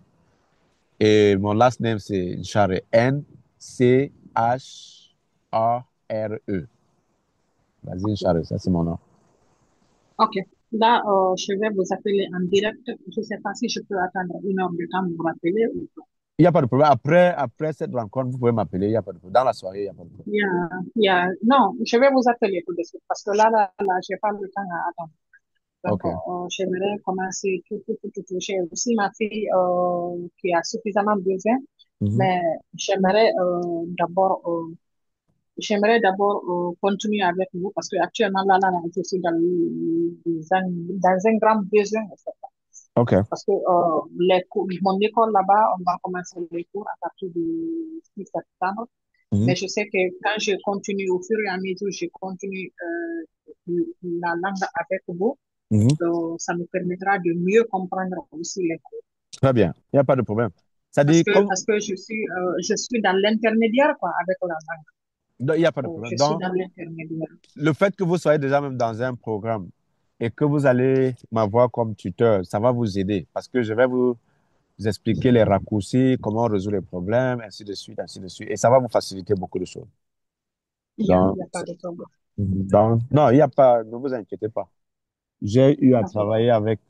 Et mon last name, c'est Nchare. Nchare. Laziz Nchare, ça, c'est mon nom. Ok, là, je vais vous appeler en direct. Je ne sais pas si je peux attendre 1 heure de temps pour vous rappeler ou pas. Il n'y a pas de problème. Après cette rencontre, vous pouvez m'appeler. Il n'y a pas de problème. Dans la soirée, il n'y a pas de problème. Non, je vais vous appeler tout de suite parce que là, je n'ai pas le temps à attendre. Donc, OK. j'aimerais commencer tout. J'ai aussi ma fille qui a suffisamment besoin, Mhm. mais j'aimerais d'abord continuer avec vous parce que actuellement, là, je suis dans un grand besoin. En fait. OK. Parce que mon école là-bas, on va commencer les cours à partir du 6 septembre. Mais Mhm, je sais que quand je continue, au fur et à mesure, je continue la langue avec vous, mhm. ça me permettra de mieux comprendre aussi les cours. Très bien, il n'y a pas de problème. Ça dit, comme, Parce que je suis dans l'intermédiaire, quoi, avec la langue. non, il n'y a pas de Oh, problème. je suis Donc, dans l'intermédiaire. le fait que vous soyez déjà même dans un programme et que vous allez m'avoir comme tuteur, ça va vous aider parce que je vais vous expliquer les raccourcis, comment on résout les problèmes, ainsi de suite, ainsi de suite. Et ça va vous faciliter beaucoup de choses. Il Donc, y a pas de problème. non, il n'y a pas, ne vous inquiétez pas. J'ai eu à Ok. travailler avec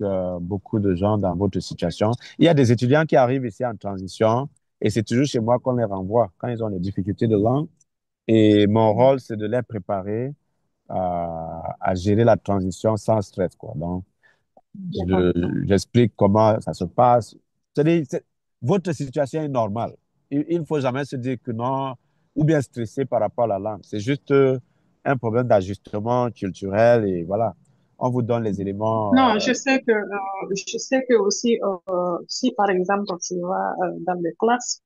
beaucoup de gens dans votre situation. Il y a des étudiants qui arrivent ici en transition et c'est toujours chez moi qu'on les renvoie quand ils ont des difficultés de langue. Et mon rôle, c'est de les préparer à gérer la transition sans stress, quoi. Donc, Il y a pas de problème. j'explique comment ça se passe. C'est-à-dire, votre situation est normale. Il ne faut jamais se dire que non, ou bien stresser par rapport à la langue. C'est juste un problème d'ajustement culturel et voilà. On vous donne les éléments. Non, je sais que aussi, si par exemple tu vas dans les classes,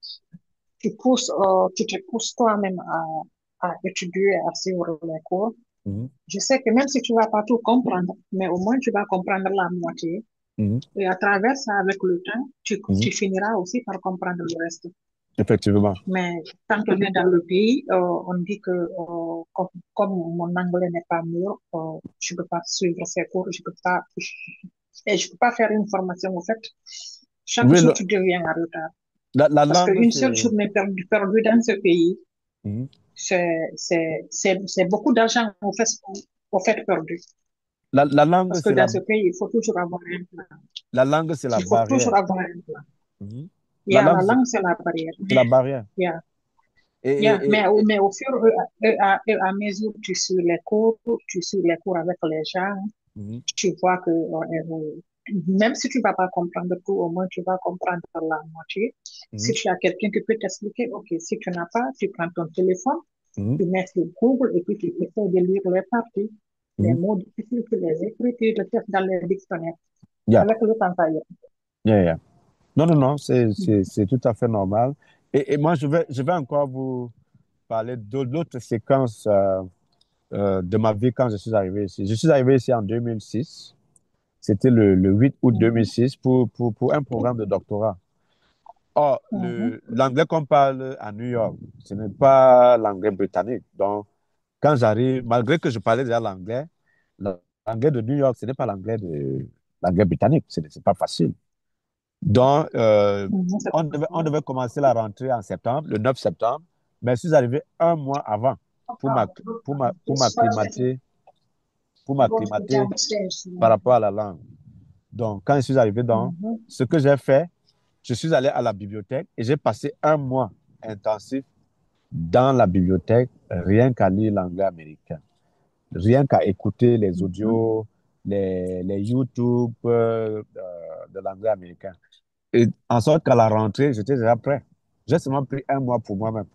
tu te pousses toi-même à étudier, à suivre les cours. Mhm, Je sais que même si tu vas pas tout comprendre, mais au moins tu vas comprendre la moitié. mhm, Et à travers ça, avec le temps, mhm. tu finiras aussi par comprendre le reste. Effectivement. Mais quand on est dans le pays, on dit que comme mon anglais n'est pas mûr, je peux pas suivre ces cours, je peux pas faire une formation, en fait. Chaque Oui, jour, tu deviens en retard. la Parce langue, qu'une seule c'est. journée perdue dans ce pays, Mhm. c'est beaucoup d'argent, au fait perdu. La langue, Parce que dans ce pays, il faut toujours avoir un plan. la langue, c'est la Il faut barrière. toujours avoir un plan. Mhm. La Yeah, langue, la langue, c'est la barrière. c'est la barrière. Yeah. Et, Yeah, et, et, et- mais au fur et à mesure que tu suis les cours avec les gens, Mhm, tu vois que même si tu vas pas comprendre tout, au moins tu vas comprendre la moitié. Si mhm, tu as quelqu'un qui peut t'expliquer, ok, si tu n'as pas, tu prends ton téléphone, mhm, tu mets sur Google et puis tu essaies de lire les parties, les mhm. mots difficiles, tu les écris, tu les cherches dans les dictionnaires. Yeah, Avec le temps, ça y est. yeah, yeah. Non, non, non, c'est tout à fait normal. Et moi, je vais encore vous parler d'autres séquences de ma vie quand je suis arrivé ici. Je suis arrivé ici en 2006. C'était le 8 août Mhm, 2006 pour un programme de doctorat. Or, mhm, l'anglais qu'on parle à New York, ce n'est pas l'anglais britannique. Donc, quand j'arrive, malgré que je parlais déjà l'anglais, l'anglais de New York, ce n'est pas l'anglais britannique. C'est pas facile. Donc, mhm, c'est pas on facile. devait commencer la rentrée en septembre, le 9 septembre, mais je suis arrivé un mois avant pour m'acclimater, pour m'acclimater par rapport à la langue. Donc, quand je suis arrivé dans Mhm, ce que j'ai fait, je suis allé à la bibliothèque et j'ai passé un mois intensif dans la bibliothèque, rien qu'à lire l'anglais américain, rien qu'à écouter les mhm. audios, les YouTube de l'anglais américain. Et en sorte qu'à la rentrée, j'étais déjà prêt. J'ai seulement pris un mois pour moi-même,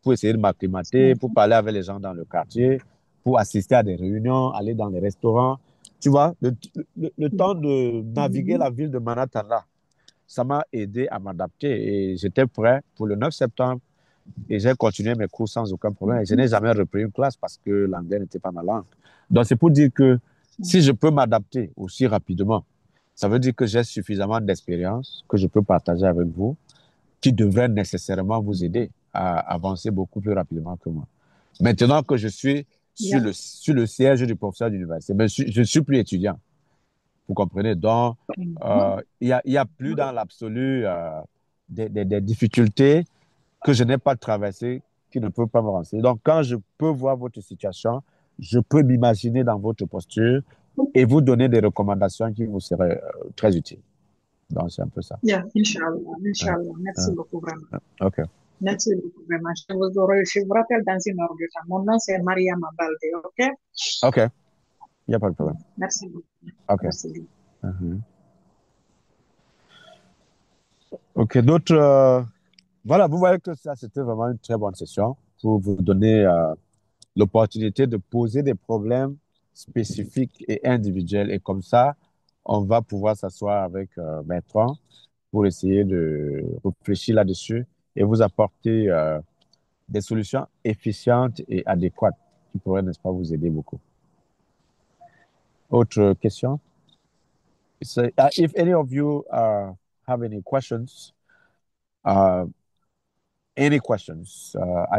pour essayer de m'acclimater, pour Mhm. parler avec les gens dans le quartier, pour assister à des réunions, aller dans les restaurants. Tu vois, le temps de naviguer Mhm. la ville de Manhattan là, ça m'a aidé à m'adapter et j'étais prêt pour le 9 septembre et j'ai continué mes cours sans aucun problème. Et je n'ai jamais repris une classe parce que l'anglais n'était pas ma langue. Donc, c'est pour dire que si je peux m'adapter aussi rapidement, ça veut dire que j'ai suffisamment d'expérience que je peux partager avec vous, qui devrait nécessairement vous aider à avancer beaucoup plus rapidement que moi. Maintenant que je suis Yeah. sur le siège du professeur d'université, mais je ne suis plus étudiant. Vous comprenez? Donc, Mhm. il y a plus dans l'absolu des difficultés que je n'ai pas traversées, qui ne peuvent pas me renseigner. Donc, quand je peux voir votre situation, je peux m'imaginer dans votre posture et vous donner des recommandations qui vous seraient très utiles. Donc, c'est un peu ça. Yeah, Inch'Allah, Hein, Inch'Allah. Merci hein, beaucoup, vraiment. OK. Merci beaucoup, vraiment. Je vous rappelle dans une heure de temps. Mon nom, c'est Maria Mabalde, OK? OK. Il n'y a pas de problème. Merci beaucoup. OK. Merci beaucoup. Mhm. OK. D'autres. Voilà, vous voyez que ça, c'était vraiment une très bonne session pour vous donner l'opportunité de poser des problèmes spécifiques et individuels. Et comme ça, on va pouvoir s'asseoir avec Bertrand pour essayer de réfléchir là-dessus et vous apporter des solutions efficientes et adéquates qui pourraient, n'est-ce pas, vous aider beaucoup. Autre question? So, if any of you have uh, any questions, I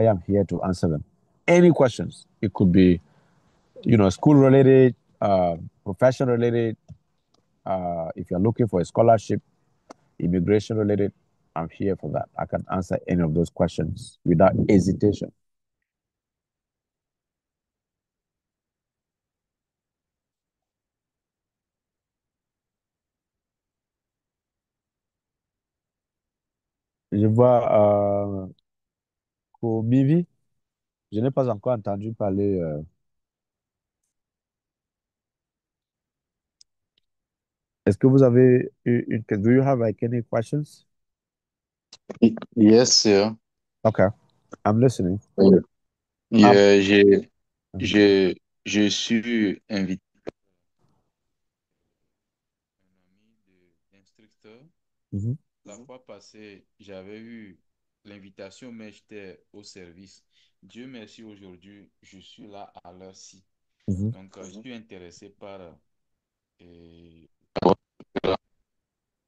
am here to answer them. Any questions. It could be, school related, profession related. If you're looking for a scholarship, immigration related, I'm here for that. I can answer any of those questions without hesitation. Je vois pour Mivi, je n'ai pas encore entendu parler. Est-ce que vous avez une question? Do you have like any questions? Yes, sir. Okay, I'm listening. Yeah, Um, Yeah, mhm, j'ai, je suis invité d'instructeur. mhm, La fois passée, j'avais eu l'invitation, mais j'étais au service. Dieu merci, aujourd'hui, je suis là à l'heure-ci. mhm. Donc, je suis intéressé par euh,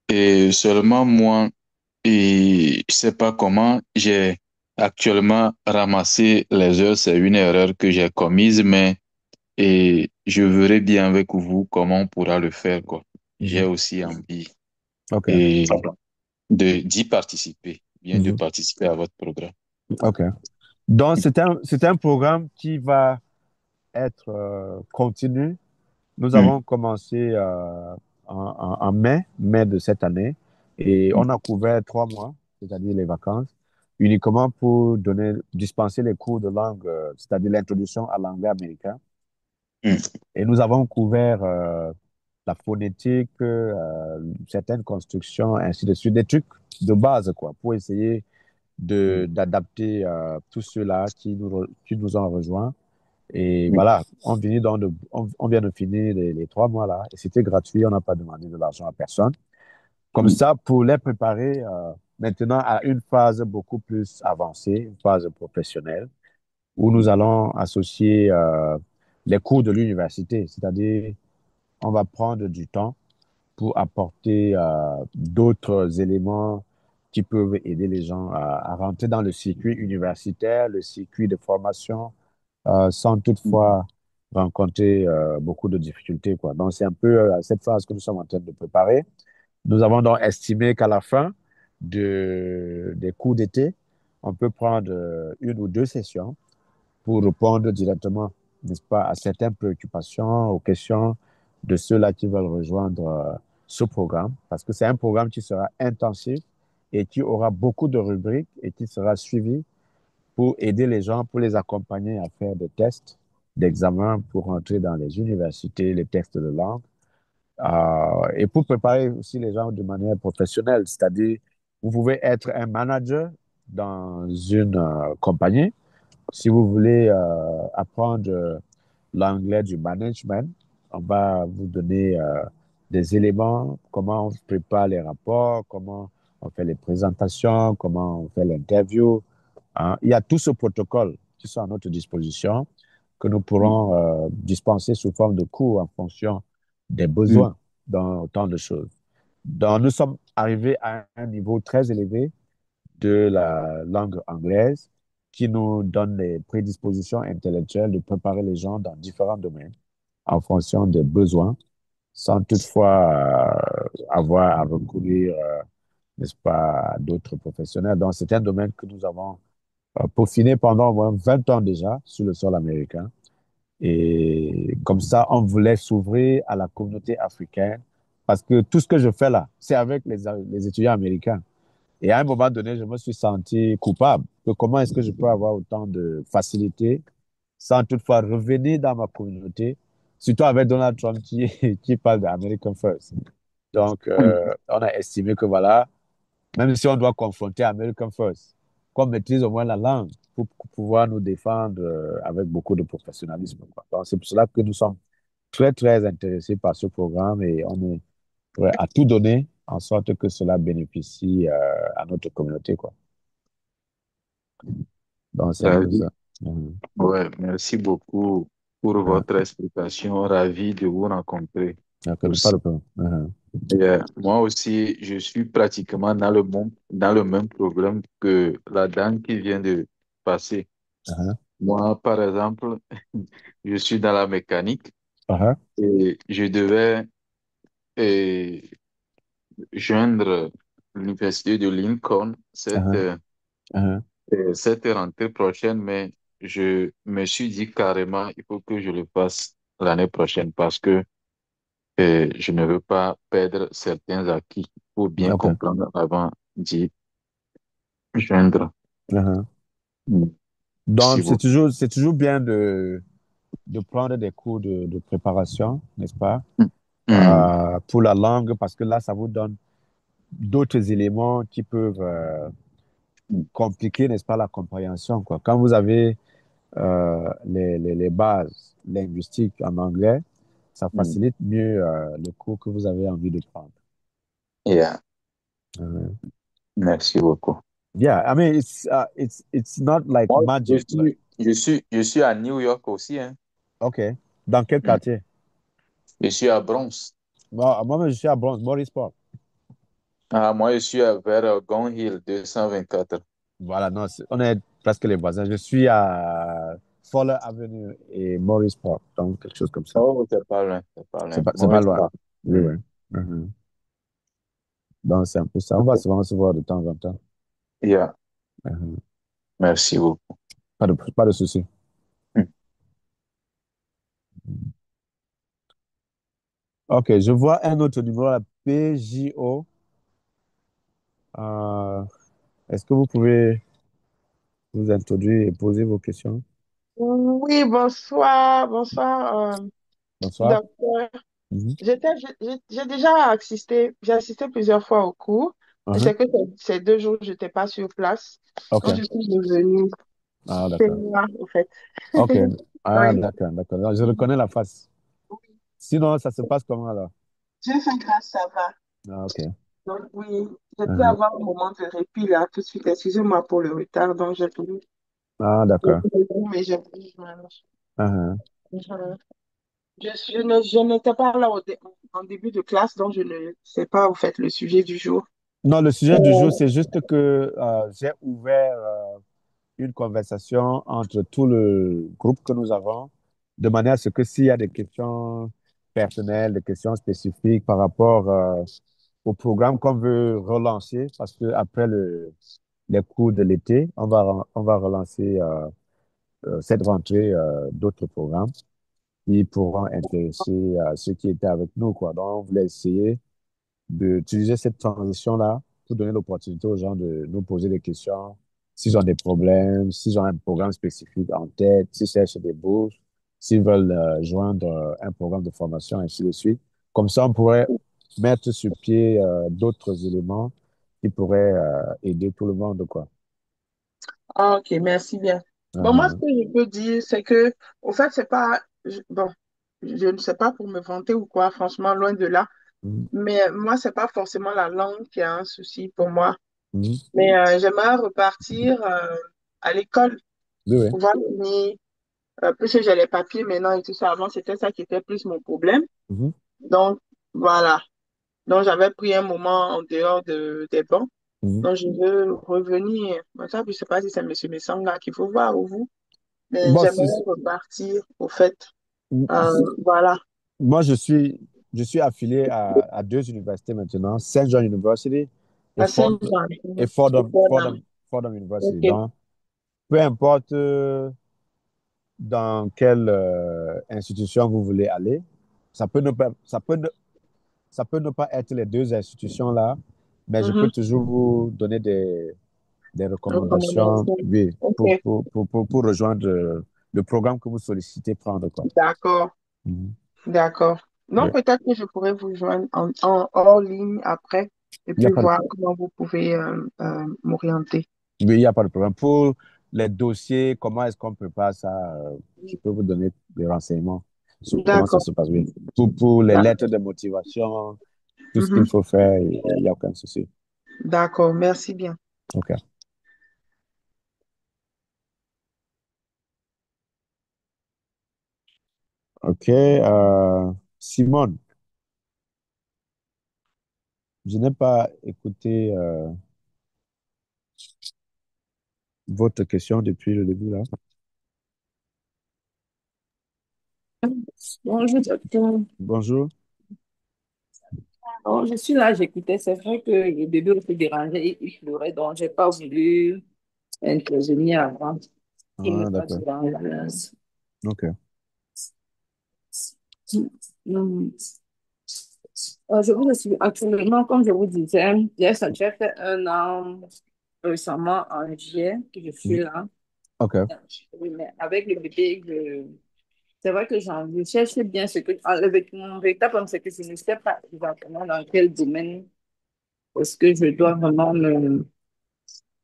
et seulement moi, et je sais pas comment, j'ai actuellement ramassé les heures. C'est une erreur que j'ai commise, mais et je verrai bien avec vous comment on pourra le faire, quoi. J'ai Mhm. aussi envie Okay. et d'y participer, bien de Mhm. participer à votre programme. Okay. Donc, c'est un programme qui va être continu. Nous Mm, avons commencé en mai de cette année, et on a couvert 3 mois, c'est-à-dire les vacances, uniquement pour dispenser les cours de langue, c'est-à-dire l'introduction à l'anglais américain. mm, Et nous avons couvert la phonétique, certaines constructions, ainsi de suite, des trucs de base, quoi, pour essayer d'adapter tous ceux-là qui nous ont rejoints. Et mm, voilà, on vient de finir les 3 mois là, et c'était gratuit, on n'a pas demandé de l'argent à personne. Comme mm, ça, pour les préparer maintenant à une phase beaucoup plus avancée, une phase professionnelle, où nous allons associer les cours de l'université, c'est-à-dire on va prendre du temps pour apporter d'autres éléments qui peuvent aider les gens à rentrer dans le circuit universitaire, le circuit de formation, sans toutefois rencontrer beaucoup de difficultés, quoi. Donc, c'est un peu cette phase que nous sommes en train de préparer. Nous avons donc estimé qu'à la fin des cours d'été, on peut prendre 1 ou 2 sessions pour répondre directement, n'est-ce pas, à certaines préoccupations, aux questions de ceux-là qui veulent rejoindre ce programme, parce que c'est un programme qui sera intensif et qui aura beaucoup de rubriques et qui sera suivi pour aider les gens, pour les accompagner à faire des tests, d'examens pour entrer dans les universités, les tests de langue, et pour préparer aussi les gens de manière professionnelle, c'est-à-dire vous pouvez être un manager dans une compagnie. Si vous voulez apprendre l'anglais du management, on va vous donner des éléments, comment on prépare les rapports, comment on fait les présentations, comment on fait l'interview. Hein. Il y a tout ce protocole qui sont à notre disposition que nous pourrons dispenser sous forme de cours en fonction des mm, besoins dans autant de choses. Donc, nous sommes arrivés à un niveau très élevé de la langue anglaise qui nous donne les prédispositions intellectuelles de préparer les gens dans différents domaines en fonction des besoins, sans toutefois avoir à recourir, n'est-ce pas, à d'autres professionnels. Donc, c'est un domaine que nous avons peaufiné pendant au moins 20 ans déjà sur le sol américain. Et comme ça, on voulait s'ouvrir à la communauté africaine parce que tout ce que je fais là, c'est avec les étudiants américains. Et à un moment donné, je me suis senti coupable. Que comment est-ce que je peux avoir autant de facilité sans toutefois revenir dans ma communauté, surtout avec Donald Trump qui parle d'American First. Donc, mm. on a estimé que voilà, même si on doit confronter American First, qu'on maîtrise au moins la langue pour pouvoir nous défendre avec beaucoup de professionnalisme, quoi. Donc, c'est pour cela que nous sommes très, très intéressés par ce programme et on est prêt à tout donner en sorte que cela bénéficie à notre communauté, quoi. Donc, c'est un peu Ravi. ça. Mhm. Ouais, merci beaucoup pour Ah, votre explication. Ravi de vous rencontrer ok, pas de aussi. problème. Mhm. Moi aussi, je suis pratiquement dans le même problème que la dame qui vient de passer. Mhm. Moi, par exemple, je suis dans la mécanique Mhm. et je devais euh, joindre l'université de Lincoln Mhm. Mhm. cette rentrée prochaine, mais je me suis dit carrément, il faut que je le fasse l'année prochaine parce que je ne veux pas perdre certains acquis pour bien Ok. comprendre avant d'y joindre. Mhm. Mm. Si Donc, vous. c'est toujours bien de prendre des cours de préparation, n'est-ce pas, Mm. pour la langue, parce que là, ça vous donne d'autres éléments qui peuvent Mm. compliquer, n'est-ce pas, la compréhension, quoi. Quand vous avez les bases linguistiques en anglais, ça Mm. facilite mieux le cours que vous avez envie de prendre. Yeah. Mhm. Merci beaucoup. Yeah, I mean, it's not like Moi, magic. Like, je suis à New York aussi, hein. OK. Dans quel Mm. quartier? Je suis à Bronx. Moi, je suis à Bronx, Morrisport. Ah, moi, je suis vers Gong Hill 224. Voilà, non, on est presque les voisins. Je suis à Fowler Avenue et Morrisport, donc quelque chose comme ça. Oh, c'est pas loin, c'est pas loin. C'est Moi, pas je loin. pas. Oui, Mm. oui. Mhm. Donc, c'est un peu ça. On va Ok. souvent se voir de temps en temps. Yeah. Mhm. Merci beaucoup. Pas de souci. Mm. OK, je vois un autre numéro, la PJO. Euh, Est-ce que vous pouvez vous introduire et poser vos questions? Oui, bonsoir, bonsoir, Bonsoir. docteur. Mhm. J'ai déjà j'ai assisté plusieurs fois au cours, mais Mhm. c'est que ces 2 jours, je n'étais pas sur place. OK. Donc, je suis revenue Ah, chez d'accord. moi, au fait. OK. Ah, Oui. d'accord, d'accord. Donc, je reconnais la face. Sinon, ça se passe comment alors? J'ai fait grâce, ça va. Ah, OK. Donc, oui, j'ai pu Mhm. avoir un moment de répit là, tout de suite. Excusez-moi pour le retard, donc j'ai voulu, Ah, d'accord. mais j'ai voulu joindre. Mhm. Mhm. Je n'étais pas là en début de classe, donc je ne sais pas, vous faites le sujet du jour. Non, le Euh, sujet du jour, c'est juste que j'ai ouvert une conversation entre tout le groupe que nous avons, de manière à ce que s'il y a des questions personnelles, des questions spécifiques par rapport au programme qu'on veut relancer, parce que après les cours de l'été, on va relancer cette rentrée d'autres programmes qui pourront intéresser ceux qui étaient avec nous, quoi. Donc, on voulait essayer d'utiliser cette transition-là pour donner l'opportunité aux gens de nous poser des questions, s'ils ont des problèmes, s'ils ont un programme spécifique en tête, s'ils cherchent des bourses, s'ils veulent joindre un programme de formation, ainsi de suite. Comme ça, on pourrait mettre sur pied d'autres éléments qui pourraient aider tout le monde, quoi. ah, ok, merci bien. Bon, moi, ce Uh-huh. que je peux dire, c'est que, au fait, c'est pas, bon, je ne sais pas pour me vanter ou quoi, franchement, loin de là. Mhm. Mais moi, c'est pas forcément la langue qui a un souci pour moi. Mhm. Mais j'aimerais repartir à l'école, Oui, oui. pouvoir finir, puisque j'ai les papiers maintenant et tout ça. Avant, c'était ça qui était plus mon problème. Mhm. Donc, voilà. Donc, j'avais pris un moment en dehors des bancs. Mhm. Donc, je veux revenir. Mais ça, je ne sais pas si c'est M. Messang là qu'il faut voir ou vous. Mais Bon, j'aimerais repartir, au fait. Voilà. moi, je suis affilié à deux universités maintenant, Saint John University et À Saint-Jean. Et Au Fordham. Fordham University. OK. Donc, peu importe dans quelle institution vous voulez aller, ça peut ne pas être les deux institutions-là, mais je peux Mhm. toujours vous donner des recommandations, Recommandation. oui, OK. pour rejoindre le programme que vous sollicitez prendre, quoi. D'accord. Mhm. D'accord. Oui. Donc, peut-être que je pourrais vous joindre en hors ligne après et Il n'y a puis pas de, voir comment vous pouvez m'orienter. oui, il y a pas de problème. Pour les dossiers, comment est-ce qu'on prépare ça? Je peux vous donner des renseignements sur comment ça D'accord. se passe, oui. Pour les D'ac- lettres de motivation, tout ce qu'il Mhm. faut faire, il n'y a aucun souci. D'accord. Merci bien. OK. Ok. Simone, je n'ai pas écouté votre question depuis le début là. Bonjour, docteur. Bonjour. Oh, je suis là, j'écoutais. C'est vrai que le bébé était dérangé, il pleurait, donc j'ai pas voulu intervenir avant. Il ne Ah, pas d'accord. déranger. Ok. Hum. Je vous suis actuellement, comme je vous disais, j'ai fait un an récemment en juillet que je suis Mhm. là. Ok. Oui, mais avec le bébé, c'est vrai que je cherche bien ce que, avec mon véritable problème, c'est que je ne sais pas exactement dans quel domaine est-ce que je dois vraiment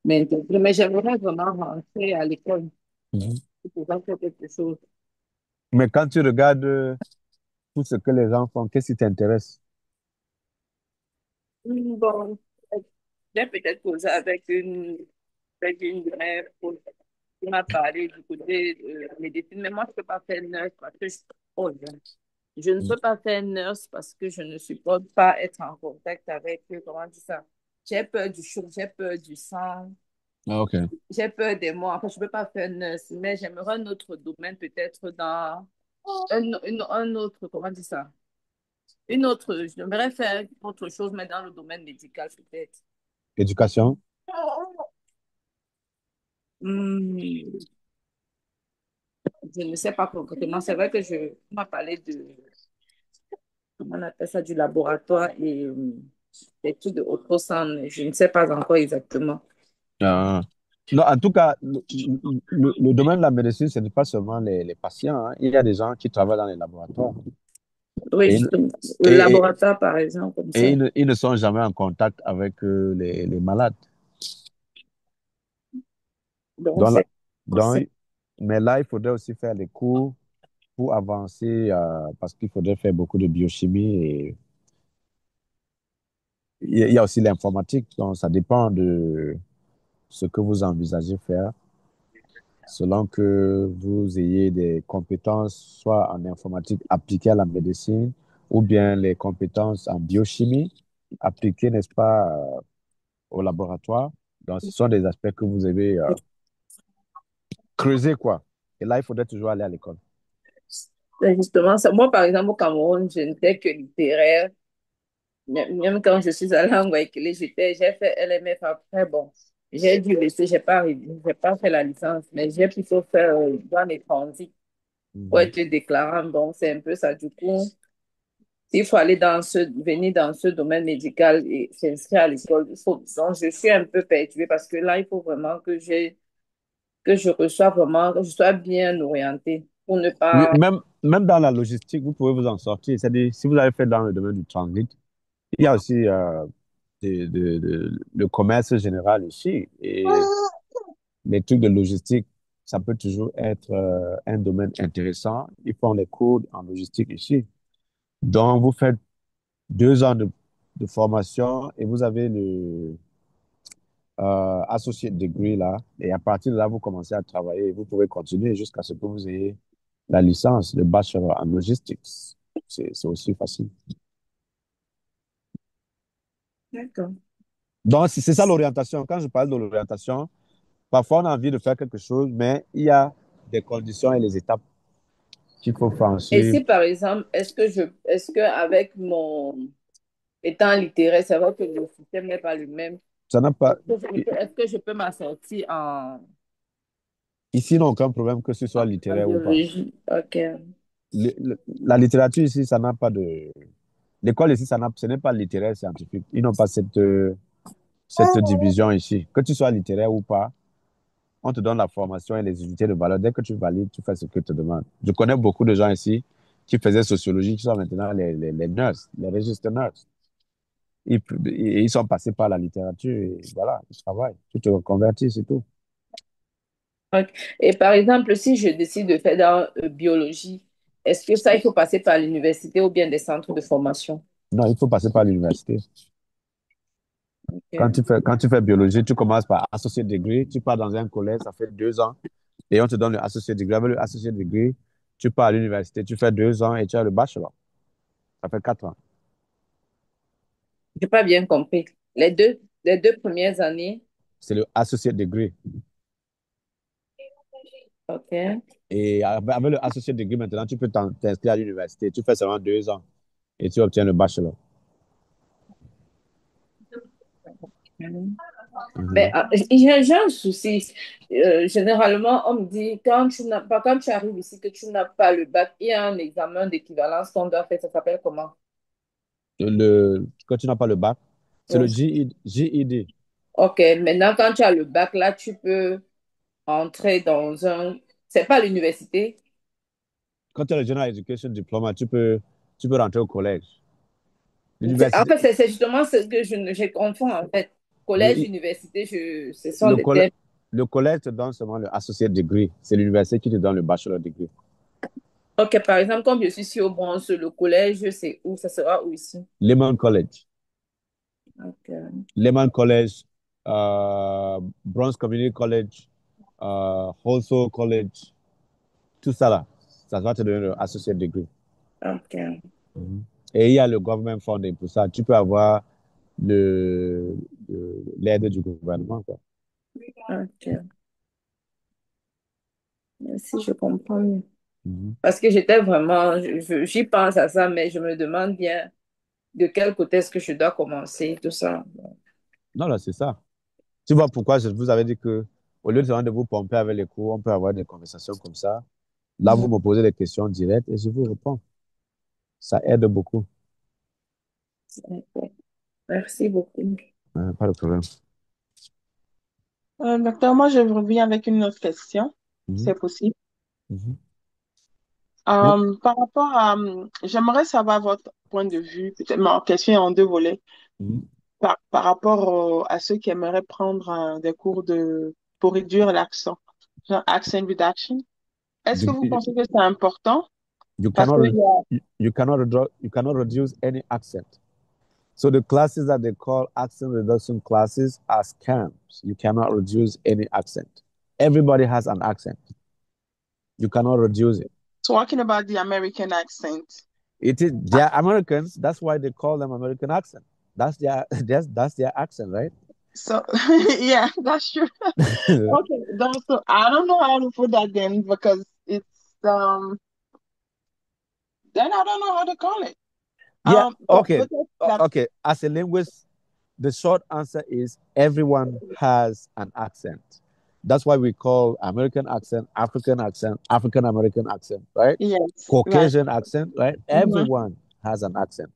m'intégrer. Mais j'aimerais vraiment rentrer à l'école Mhm. pour pouvoir faire quelque chose. Mais quand tu regardes tout ce que les gens font, qu'est-ce qui t'intéresse? Bon, j'ai peut-être posé avec une de mes proches qui m'a parlé du côté de médecine, mais moi, je ne peux pas faire nurse parce que oh, je ne Mhm. peux pas faire nurse parce que je ne supporte pas être en contact avec, comment dire ça, j'ai peur du chaud, j'ai peur du sang, Ah, ok. j'ai peur des mots. Enfin, je ne peux pas faire nurse, mais j'aimerais un autre domaine, peut-être dans un autre, comment dire ça, une autre, j'aimerais faire autre chose, mais dans le domaine médical, peut-être. Éducation? Hmm, je ne sais pas concrètement. C'est vrai que on m'a parlé comment on appelle ça, du laboratoire et des trucs de ultrasound, mais je ne sais pas encore exactement. Ah. Non, en tout cas, le domaine de la médecine, ce n'est pas seulement les patients, hein. Il y a des gens qui travaillent dans les laboratoires Oui, et, justement. Le et, et, laboratoire, par exemple, comme et ça. ils ne sont jamais en contact avec les malades. Donc, Donc, là- c'est donc, mais là, il faudrait aussi faire des cours pour avancer parce qu'il faudrait faire beaucoup de biochimie et il y a aussi l'informatique. Donc, ça dépend de ce que vous envisagez faire selon que vous ayez des compétences soit en informatique appliquées à la médecine ou bien les compétences en biochimie appliquées, n'est-ce pas, au laboratoire. Donc, ce sont des aspects que vous devez creuser, quoi. Et là, il faudrait toujours aller à l'école. c'est justement ça. Moi, par exemple, au Cameroun, je n'étais que littéraire. Même quand je suis allée en Guayaquil, j'ai fait LMF après. Bon, j'ai dû laisser, j'ai pas fait la licence, mais j'ai plutôt fait dans les transits pour Mhm. être déclarant. Donc, c'est un peu ça. Du coup, s'il faut venir dans ce domaine médical et s'inscrire à l'école, donc, je suis un peu perdue parce que là, il faut vraiment que je reçois vraiment, que je sois bien orientée pour ne Oui, pas. même dans la logistique, vous pouvez vous en sortir. C'est-à-dire, si vous avez fait dans le domaine du transit, il y a aussi le commerce général ici. Et les trucs de logistique, ça peut toujours être un domaine intéressant. Ils font les cours en logistique ici. Donc, vous faites 2 ans de formation et vous avez le associate degree là. Et à partir de là, vous commencez à travailler. Vous pouvez continuer jusqu'à ce que vous ayez la licence, le bachelor en logistics. C'est aussi facile. D'accord. Donc, c'est ça l'orientation. Quand je parle de l'orientation, parfois on a envie de faire quelque chose, mais il y a des conditions et les étapes qu'il faut Et franchir. si, par exemple, est-ce que avec mon étant littéraire, c'est vrai que le système n'est pas le même. Ça n'a pas, Est-ce que je peux m'en sortir ici, il n'y a aucun problème que ce soit en littéraire ou pas. biologie? OK. La littérature ici, ça n'a pas de. L'école ici, ce n'est pas littéraire scientifique. Ils n'ont pas cette division ici. Que tu sois littéraire ou pas, on te donne la formation et les unités de valeur. Dès que tu valides, tu fais ce que te demande. Je connais beaucoup de gens ici qui faisaient sociologie, qui sont maintenant les nurses, les registres nurses. Ils sont passés par la littérature et voilà, ils travaillent. Tu te reconvertis, c'est tout. OK. Et par exemple, si je décide de faire dans biologie, est-ce que ça, il faut passer par l'université ou bien des centres de formation? Non, il faut passer par l'université. OK. Quand tu fais biologie, tu commences par associate degree, tu pars dans un collège, ça fait 2 ans, et on te donne le associate degree. Avec le associate degree, Tu pars à l'université, tu fais 2 ans et tu as le bachelor. Ça fait 4 ans. J'ai pas bien compris. Les deux premières années. C'est le associate degree. OK. Et avec le associate degree, maintenant, tu peux t'inscrire à l'université. Tu fais seulement 2 ans et tu obtiens le bachelor. Mhm. Mais Mhm. j'ai un souci. Généralement, on me dit, quand tu arrives ici, que tu n'as pas le bac, il y a un examen d'équivalence qu'on doit faire. Ça s'appelle comment? Quand tu n'as pas le bac, c'est le Oui. GED. OK. Maintenant, quand tu as le bac, là, tu peux entrer dans un. C'est pas l'université. Quand tu as le General Education Diploma, tu peux rentrer au collège. En L'université, fait, c'est justement ce que je confonds, en fait. Collège, oui, université, ce sont le, des coll- termes. le collège te donne seulement le associate degree. C'est l'université qui te donne le bachelor degree. OK, par exemple, comme je suis ici au Bronx, le collège, c'est où? Ça sera où ici? Lehman College. OK. Lehman College, Bronx Community College, Holso College, tout ça là, ça va te donner le associate degree. OK. Mhm. Et il y a le government funding pour ça. Tu peux avoir l'aide du gouvernement, quoi. OK. Merci, je comprends mieux. Mhm. Parce que j'étais vraiment, j'y pense à ça, mais je me demande bien de quel côté est-ce que je dois commencer, tout ça. Non, là, c'est ça. Tu vois pourquoi je vous avais dit que au lieu de vous pomper avec les cours, on peut avoir des conversations comme ça. Là, vous Mhm. me posez des questions directes et je vous réponds. Ça aide beaucoup. OK. Merci beaucoup. Pas de problème. Docteur, moi, je reviens avec une autre question, si Mhm. c'est possible. Mhm. Oui. Par rapport à, j'aimerais savoir votre point de vue, peut-être ma question est en deux volets, Mhm. par rapport à ceux qui aimeraient prendre des cours pour réduire l'accent, genre accent reduction. Est-ce que You, vous you, pensez que c'est important? you Parce cannot que re- you cannot reduce any accent. So the classes that they call accent reduction classes are scams. You cannot reduce any accent. Everybody has an accent. You cannot reduce it. talking about the American accent. They are Americans. That's why they call them American accent. That's their that's their accent, right? So, yeah, that's true. Okay, so I don't know how to put that then because it's then I don't know how to call it. Yeah. But Okay. that Okay. As a linguist, the short answer is everyone has an accent. That's why we call American accent, African American accent, right? yes, right. Caucasian accent, right? Mhm. Everyone has an accent.